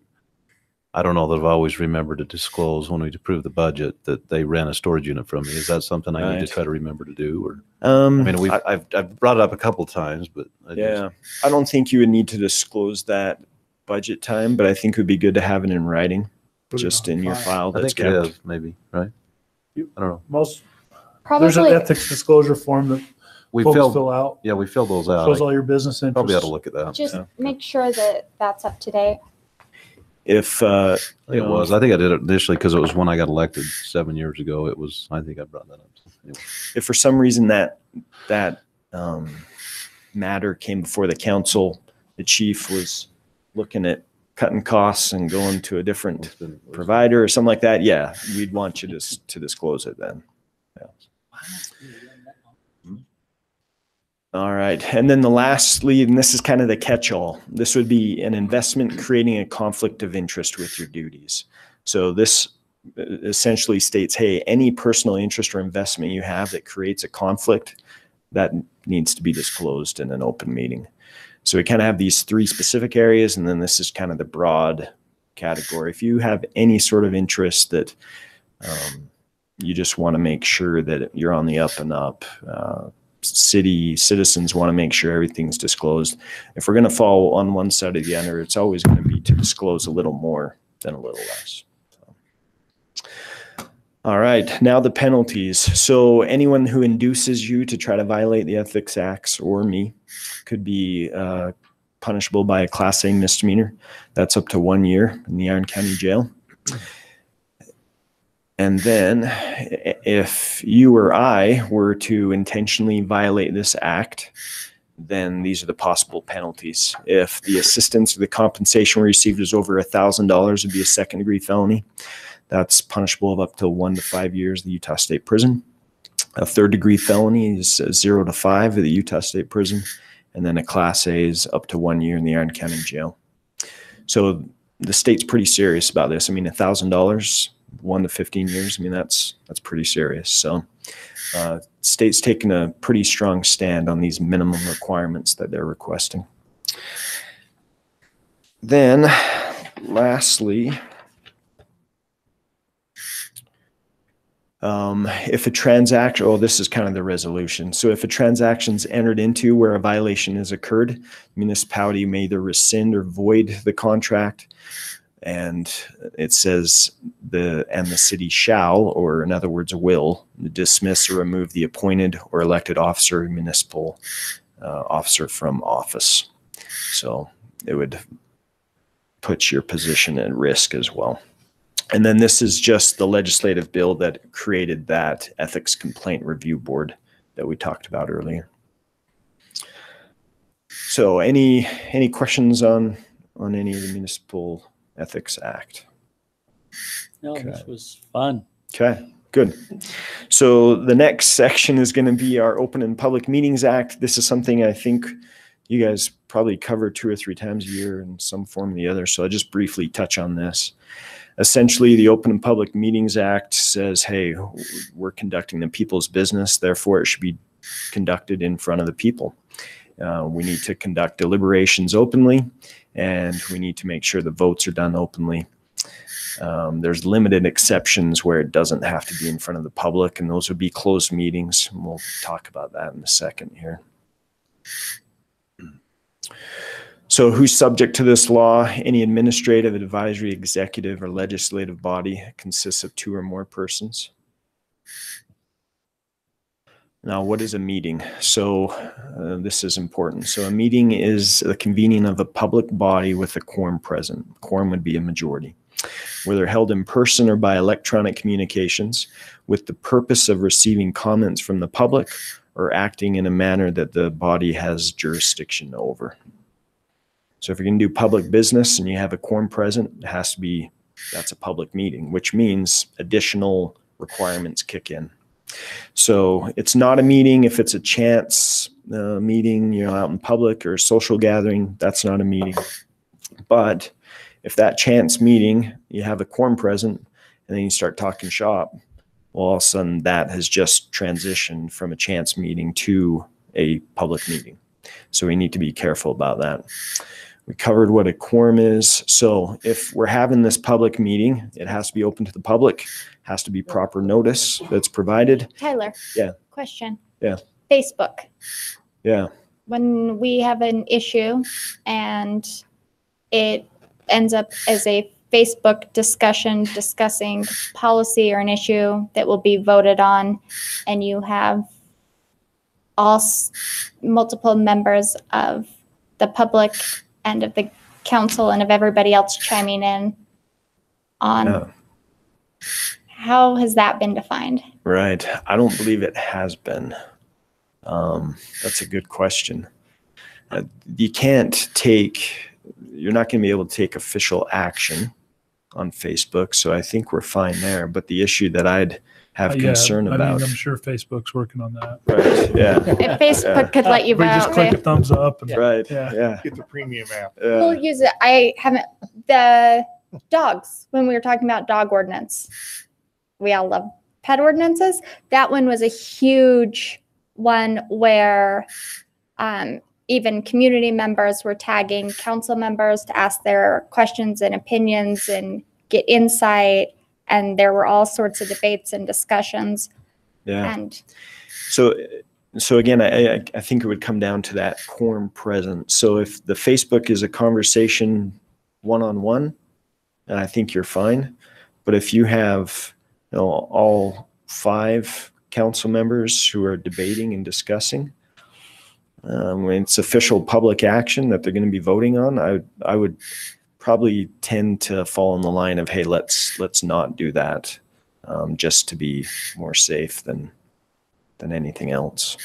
I don't know that I've always remembered to disclose when we approve the budget that they rent a storage unit from me. Is that something I need to try to remember to do? Or I mean, I've brought it up a couple of times, but I don't think you would need to disclose that budget time, but I think it would be good to have it in writing, just in your file. I think it is, maybe, right? I don't know. There's an Probably, ethics disclosure form that We folks filled, fill out? yeah, we filled those out. Shows all your business interests. Probably ought to look at that. Just Yeah. make sure that that's up to date. If I think it was. I think I did it initially because it was when I got elected 7 years ago. It was. I think I brought that up. Anyway. if for some reason that matter came before the council, the chief was looking at cutting costs and going to a different provider or something like that, yeah, we'd want you to disclose it then. Yeah. All right. And then lastly, and this is kind of the catch-all, this would be an investment creating a conflict of interest with your duties. So this essentially states, hey, any personal interest or investment you have that creates a conflict, that needs to be disclosed in an open meeting. So we kind of have these three specific areas, and then this is kind of the broad category. If you have any sort of interest that you just want to make sure that you're on the up and up, city citizens want to make sure everything's disclosed. If we're going to fall on one side or the other, it's always going to be to disclose a little more than a little less. All right, now the penalties. So anyone who induces you to try to violate the ethics acts or me could be punishable by a Class A misdemeanor. That's up to 1 year in the Iron County Jail. And then if you or I were to intentionally violate this act, then these are the possible penalties. If the assistance or the compensation we received is over $1,000, it'd be a second-degree felony. That's punishable of up to 1 to 5 years of the Utah State Prison. A third-degree felony is 0 to 5 of the Utah State Prison. And then a Class A is up to 1 year in the Iron County Jail. So the state's pretty serious about this. I mean, $1,000, 1 to 15 years, I mean, that's pretty serious. So state's taking a pretty strong stand on these minimum requirements that they're requesting. Then, lastly, if a transaction, oh, this is kind of the resolution. So if a transaction's entered into where a violation has occurred, municipality may either rescind or void the contract. And it says the city shall, or in other words, will, dismiss or remove the appointed or elected officer or municipal officer from office. So it would put your position at risk as well. And then this is just the legislative bill that created that ethics complaint review board that we talked about earlier. So any questions on any of the Municipal Ethics Act? No, this was fun. Okay, good. So the next section is going to be our Open and Public Meetings Act. This is something I think you guys probably cover 2 or 3 times a year in some form or the other. So I'll just briefly touch on this. Essentially, the Open and Public Meetings Act says, hey, we're conducting the people's business, therefore it should be conducted in front of the people. We need to conduct deliberations openly, and we need to make sure the votes are done openly. There's limited exceptions where it doesn't have to be in front of the public, and those would be closed meetings. And we'll talk about that in a second here. So who's subject to this law? Any administrative, advisory, executive, or legislative body consists of 2 or more persons. Now, what is a meeting? So this is important. So a meeting is the convening of a public body with a quorum present. Quorum would be a majority, whether held in person or by electronic communications, with the purpose of receiving comments from the public or acting in a manner that the body has jurisdiction over. So if you're going to do public business and you have a quorum present, it has to be, that's a public meeting, which means additional requirements kick in. So it's not a meeting if it's a chance meeting, you know, out in public, or a social gathering. That's not a meeting. But if that chance meeting, you have a quorum present, and then you start talking shop, well, all of a sudden that has just transitioned from a chance meeting to a public meeting. So we need to be careful about that. We covered what a quorum is. So if we're having this public meeting, it has to be open to the public, has to be proper notice that's provided. Tyler. Yeah. Question. Yeah. Facebook. Yeah. When we have an issue and it ends up as a Facebook discussion discussing policy or an issue that will be voted on, and you have multiple members of the public and of the council and of everybody else chiming in on how has that been defined? Right. I don't believe it has been. That's a good question. You're not going to be able to take official action on Facebook, so I think we're fine there. But the issue that I'd have concern about. I'm sure Facebook's working on that. Right. Yeah. If Facebook could let you We just vote, click a thumbs up. And, Right. Yeah. Yeah. Get the premium app. we'll use it. I haven't, the dogs, when we were talking about dog ordinance, we all love pet ordinances. That one was a huge one where even community members were tagging council members to ask their questions and opinions and get insight. And there were all sorts of debates and discussions. Yeah. And so again, I think it would come down to that quorum present. So if the Facebook is a conversation one-on-one, then I think you're fine. But if you have, all 5 council members who are debating and discussing, when it's official public action that they're going to be voting on, I would probably tend to fall in the line of, hey, let's not do that, just to be more safe than anything else.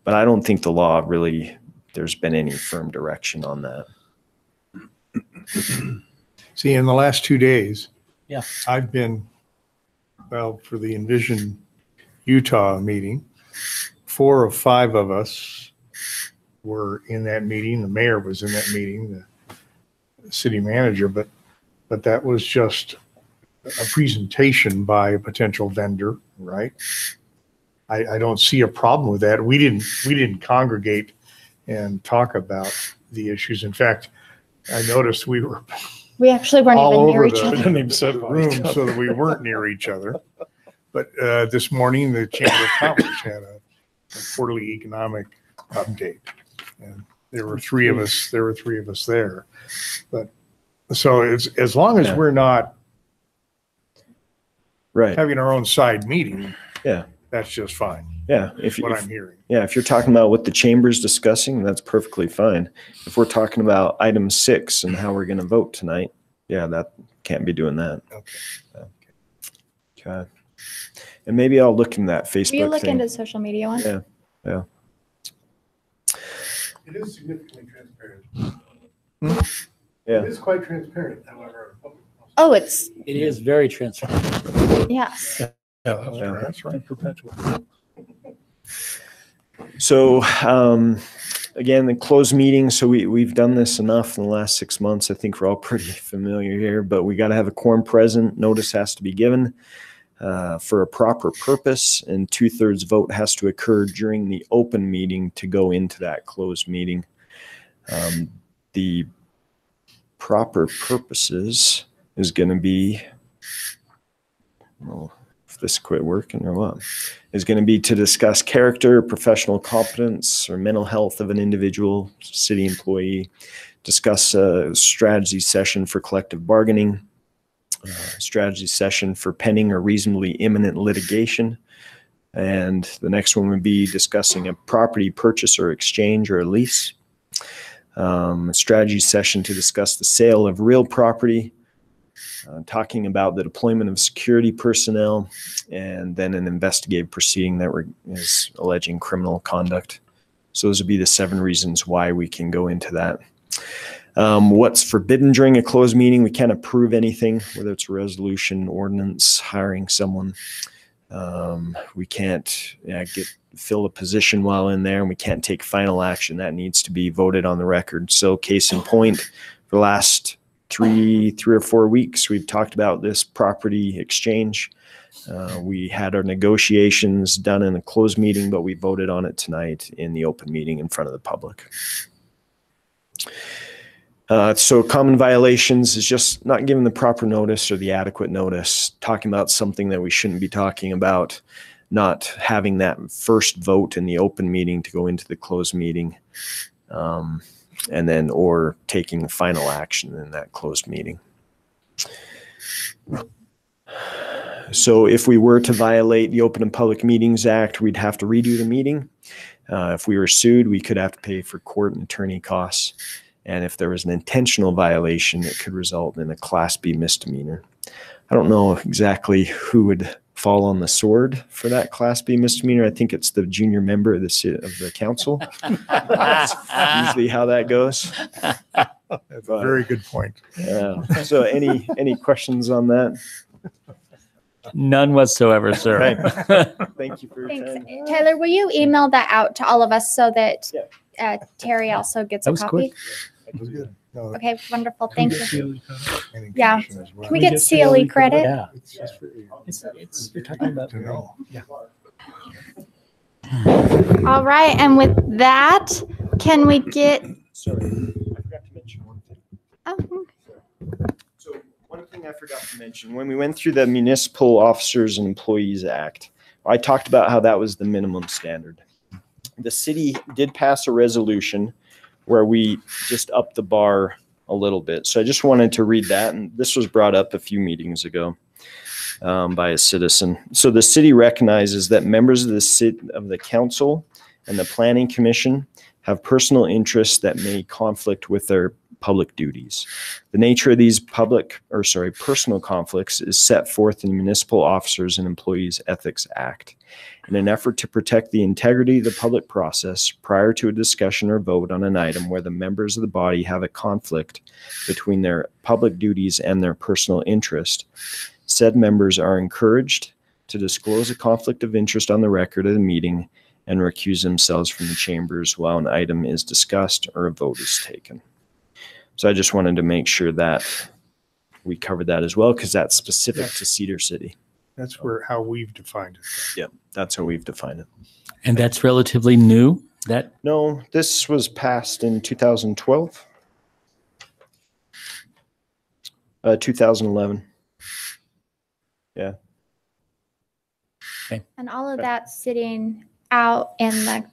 But I don't think the law really, there's been any firm direction on that. See, in the last 2 days, Yeah. I've been, for the Envision Utah meeting, 4 of 5 of us were in that meeting. The mayor was in that meeting, the city manager, but that was just a presentation by a potential vendor, right? I don't see a problem with that. We didn't congregate and talk about the issues. In fact, I noticed we actually weren't all even near over each other. the room so that we weren't near each other. But this morning, the Chamber of Commerce had a quarterly economic update, and there were 3 of us. There were 3 of us there. But so as long as we're not having our own side meeting, that's just fine. Yeah, I'm hearing. Yeah, if you're talking about what the chamber's discussing, that's perfectly fine. If we're talking about item 6 and how we're going to vote tonight, that can't be doing that. Okay. And maybe I'll look in that Facebook Will you look thing. into the social media one? Yeah. It is significantly transparent. Yeah. It is quite transparent, however. Oh, It is very transparent. yes. That's right. Perpetual. So again, the closed meeting. So we've done this enough in the last 6 months. I think we're all pretty familiar here, but we got to have a quorum present. Notice has to be given for a proper purpose, and 2/3 vote has to occur during the open meeting to go into that closed meeting. The proper purposes is going to be, if this quit working or what, is going to be to discuss character, professional competence, or mental health of an individual city employee, discuss a strategy session for collective bargaining, strategy session for pending or reasonably imminent litigation. And the next one would be discussing a property purchase or exchange or a lease. A strategy session to discuss the sale of real property, talking about the deployment of security personnel, and then an investigative proceeding that is alleging criminal conduct. So those would be the 7 reasons why we can go into that. What's forbidden during a closed meeting? We can't approve anything, whether it's a resolution, ordinance, hiring someone. We can't fill a position while in there, and we can't take final action. That needs to be voted on the record. So case in point, for the last 3 or 4 weeks, we've talked about this property exchange. We had our negotiations done in a closed meeting, but we voted on it tonight in the open meeting in front of the public. So common violations is just not giving the proper notice or the adequate notice, talking about something that we shouldn't be talking about, not having that first vote in the open meeting to go into the closed meeting, and then or taking final action in that closed meeting. So if we were to violate the Open and Public Meetings Act, we'd have to redo the meeting. If we were sued, we could have to pay for court and attorney costs. And if there was an intentional violation, it could result in a Class B misdemeanor. I don't know exactly who would fall on the sword for that Class B misdemeanor. I think it's the junior member of the council. That's usually how that goes. That's a very good point. Yeah. So any questions on that? None whatsoever, sir. Thank you for your Thanks. time. Tyler, will you email that out to all of us so that Terry also gets a That was copy? quick. That was good. No, Okay, wonderful. Thank you. any Yeah. commission as well. Can we get CLE credit? Yeah. It's just for you It's you're talking about. to know. All right, and with that, can we get? Sorry, I forgot to mention one thing. Oh, So one thing I forgot to mention, when we went through the Municipal Officers and Employees Act, I talked about how that was the minimum standard. The city did pass a resolution where we just upped the bar a little bit. So I just wanted to read that. And this was brought up a few meetings ago by a citizen. So the city recognizes that members of the council and the planning commission have personal interests that may conflict with their public duties. The nature of these personal conflicts is set forth in the Municipal Officers and Employees Ethics Act. In an effort to protect the integrity of the public process prior to a discussion or vote on an item where the members of the body have a conflict between their public duties and their personal interest, said members are encouraged to disclose a conflict of interest on the record of the meeting and recuse themselves from the chambers while an item is discussed or a vote is taken. So I just wanted to make sure that we covered that as well, because that's specific to Cedar City. That's how we've defined it. Yep, that's how we've defined it. And that's relatively new. That No, this was passed in 2012. 2011. Yeah. and all of that sitting out in the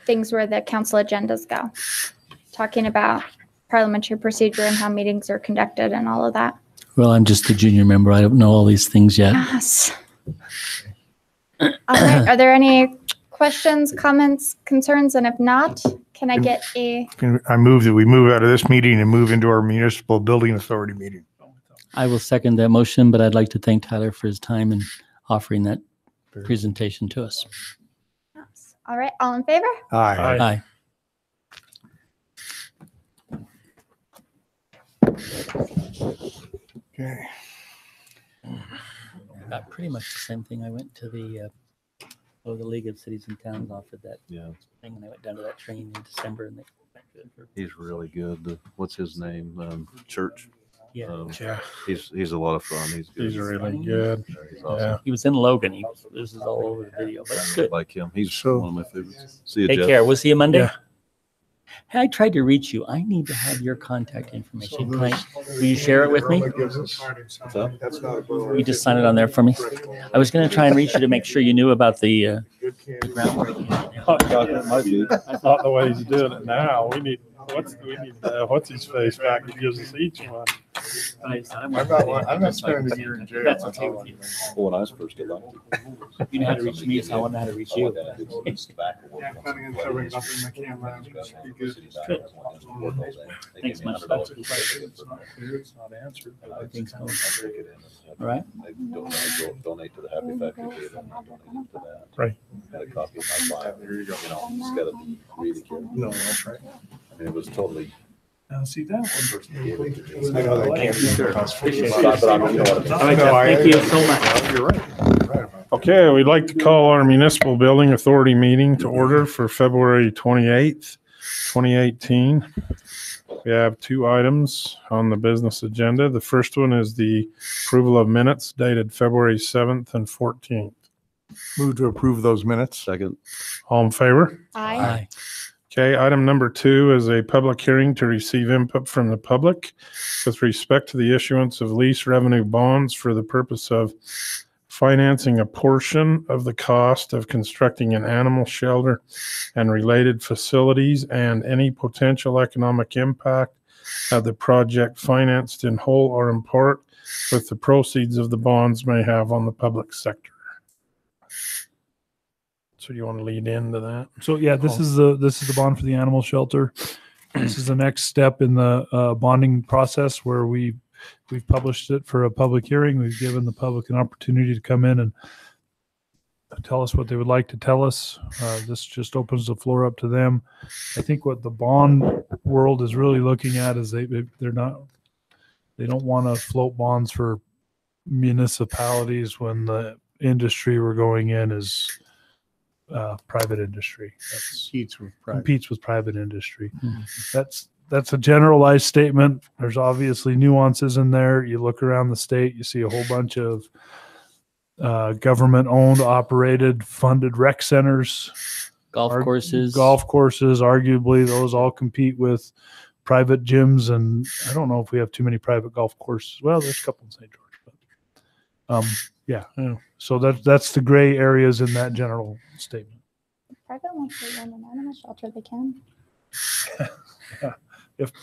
things where the council agendas go, talking about parliamentary procedure and how meetings are conducted and all of that. well, I'm just a junior member. I don't know all these things yet. Yes. All right. Are there any questions, comments, concerns? And if not, can I get a? I move that we move out of this meeting and move into our municipal building authority meeting. I will second that motion, but I'd like to thank Tyler for his time and offering that presentation to us. All right. All in favor? Aye. Aye. Okay. Got pretty much the same thing. I went to the League of Cities and Towns offered that thing, and I went down to that training in December, and He's really good. What's his name? Church. yeah, He's a lot of fun. He's good. He's really good. He's awesome. he was in Logan. This is all over the video, but it's good. Like him. He's So- one of my favorites. See you, Take Jeff. care. We'll see you Monday. Yeah. Hey, I tried to reach you. I need to have your contact information. Will you share it with me? What's up? That's not Will you just sign it on there for me? I was going to try and reach you to make sure you knew about the groundbreaking. Oh, God, that might be. Not the way he's doing it now. We need what's his face back that gives us each one. I'm not spending a year in jail. That's okay with you. Well, when I was first elected. You know how to reach me, so I want to know how to reach you. Thanks much. That's good. It's not answered. I think so. All right. Donate to the Happy Factory. Donate to that. Right. Got a copy of my file. Here you go. Just gotta read it. No, that's right. I mean, it was totally. Now, see that one. I know that can't be Sure. appreciate it. Thank you so much. You're right. Okay, we'd like to call our municipal building authority meeting to order for February 28th, 2018. We have two items on the business agenda. The first one is the approval of minutes dated February 7th and 14th. Move to approve those minutes. Second. All in favor? Aye. Okay, item number 2 is a public hearing to receive input from the public with respect to the issuance of lease revenue bonds for the purpose of financing a portion of the cost of constructing an animal shelter and related facilities and any potential economic impact have the project financed in whole or in part with the proceeds of the bonds may have on the public sector. So you want to lead into that? So yeah, this is the bond for the animal shelter. This is the next step in the bonding process where we've published it for a public hearing. We've given the public an opportunity to come in and tell us what they would like to tell us. This just opens the floor up to them. I think what the bond world is really looking at is they don't want to float bonds for municipalities when the industry we're going in is private industry. Competes with private industry. That's a generalized statement. There's obviously nuances in there. You look around the state, you see a whole bunch of government-owned, operated, funded rec centers, Golf courses. Arguably, those all compete with private gyms, and I don't know if we have too many private golf courses. Well, there's a couple in St. George, but yeah. So that's the gray areas in that general statement. Private wants to run an animal shelter, they can. If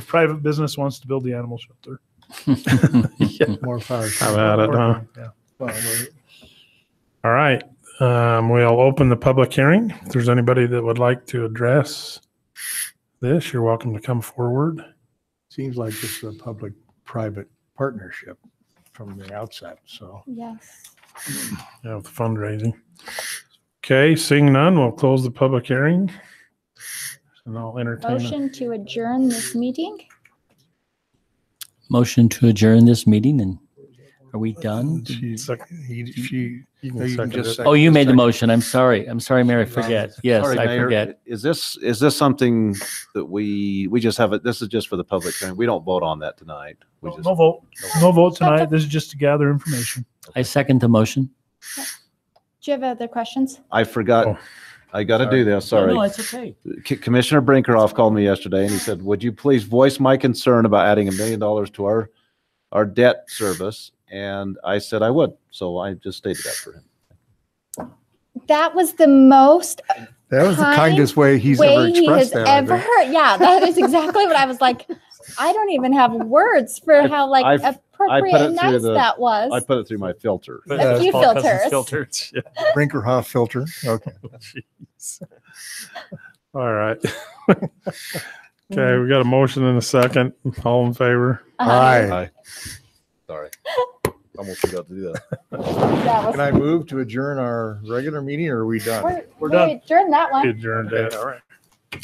private business wants to build the animal shelter. More power. How about it, huh? Yeah. All right. We'll open the public hearing. If there's anybody that would like to address this, you're welcome to come forward. Seems like this is a public-private partnership from the outset, so. Yes. Yeah, with fundraising. Okay, seeing none, we'll close the public hearing. And I'll entertain it. Motion to adjourn this meeting. Motion to adjourn this meeting, and are we done? You can second it. Oh, you made the motion. I'm sorry, Mayor. I forget. Yes, Sorry, I Mayor. forget. Is this something that we just have it? This is just for the public hearing. We don't vote on that tonight. We just, No vote. No vote tonight. This is just to gather information. I second the motion. Do you have other questions? I forgot. Oh. I got to do this. Sorry. No, it's okay. Commissioner Brinkerhoff called me yesterday and he said, would you please voice my concern about adding $1 million to our debt service? And I said I would. So I just stated that for him. That was the most That was the kindest way he's ever expressed that. I think. Yeah, that is exactly what I was like. I don't even have words for how appropriate and nice that was. I put it through my filter. A few filters. Yeah. Brinkerhoff filter. Okay. Jeez. All right. Okay, we got a motion and a second. All in favor? Aye. Sorry. Almost forgot to do that. Can I move to adjourn our regular meeting, or are we done? We're done. We adjourned that one. Adjourned it. All right.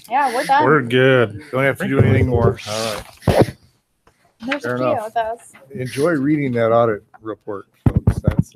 Yeah, we're done. We're good. Don't have to do anything more. All right. There's Fair a few enough. of those. Enjoy reading that audit report, folks. That's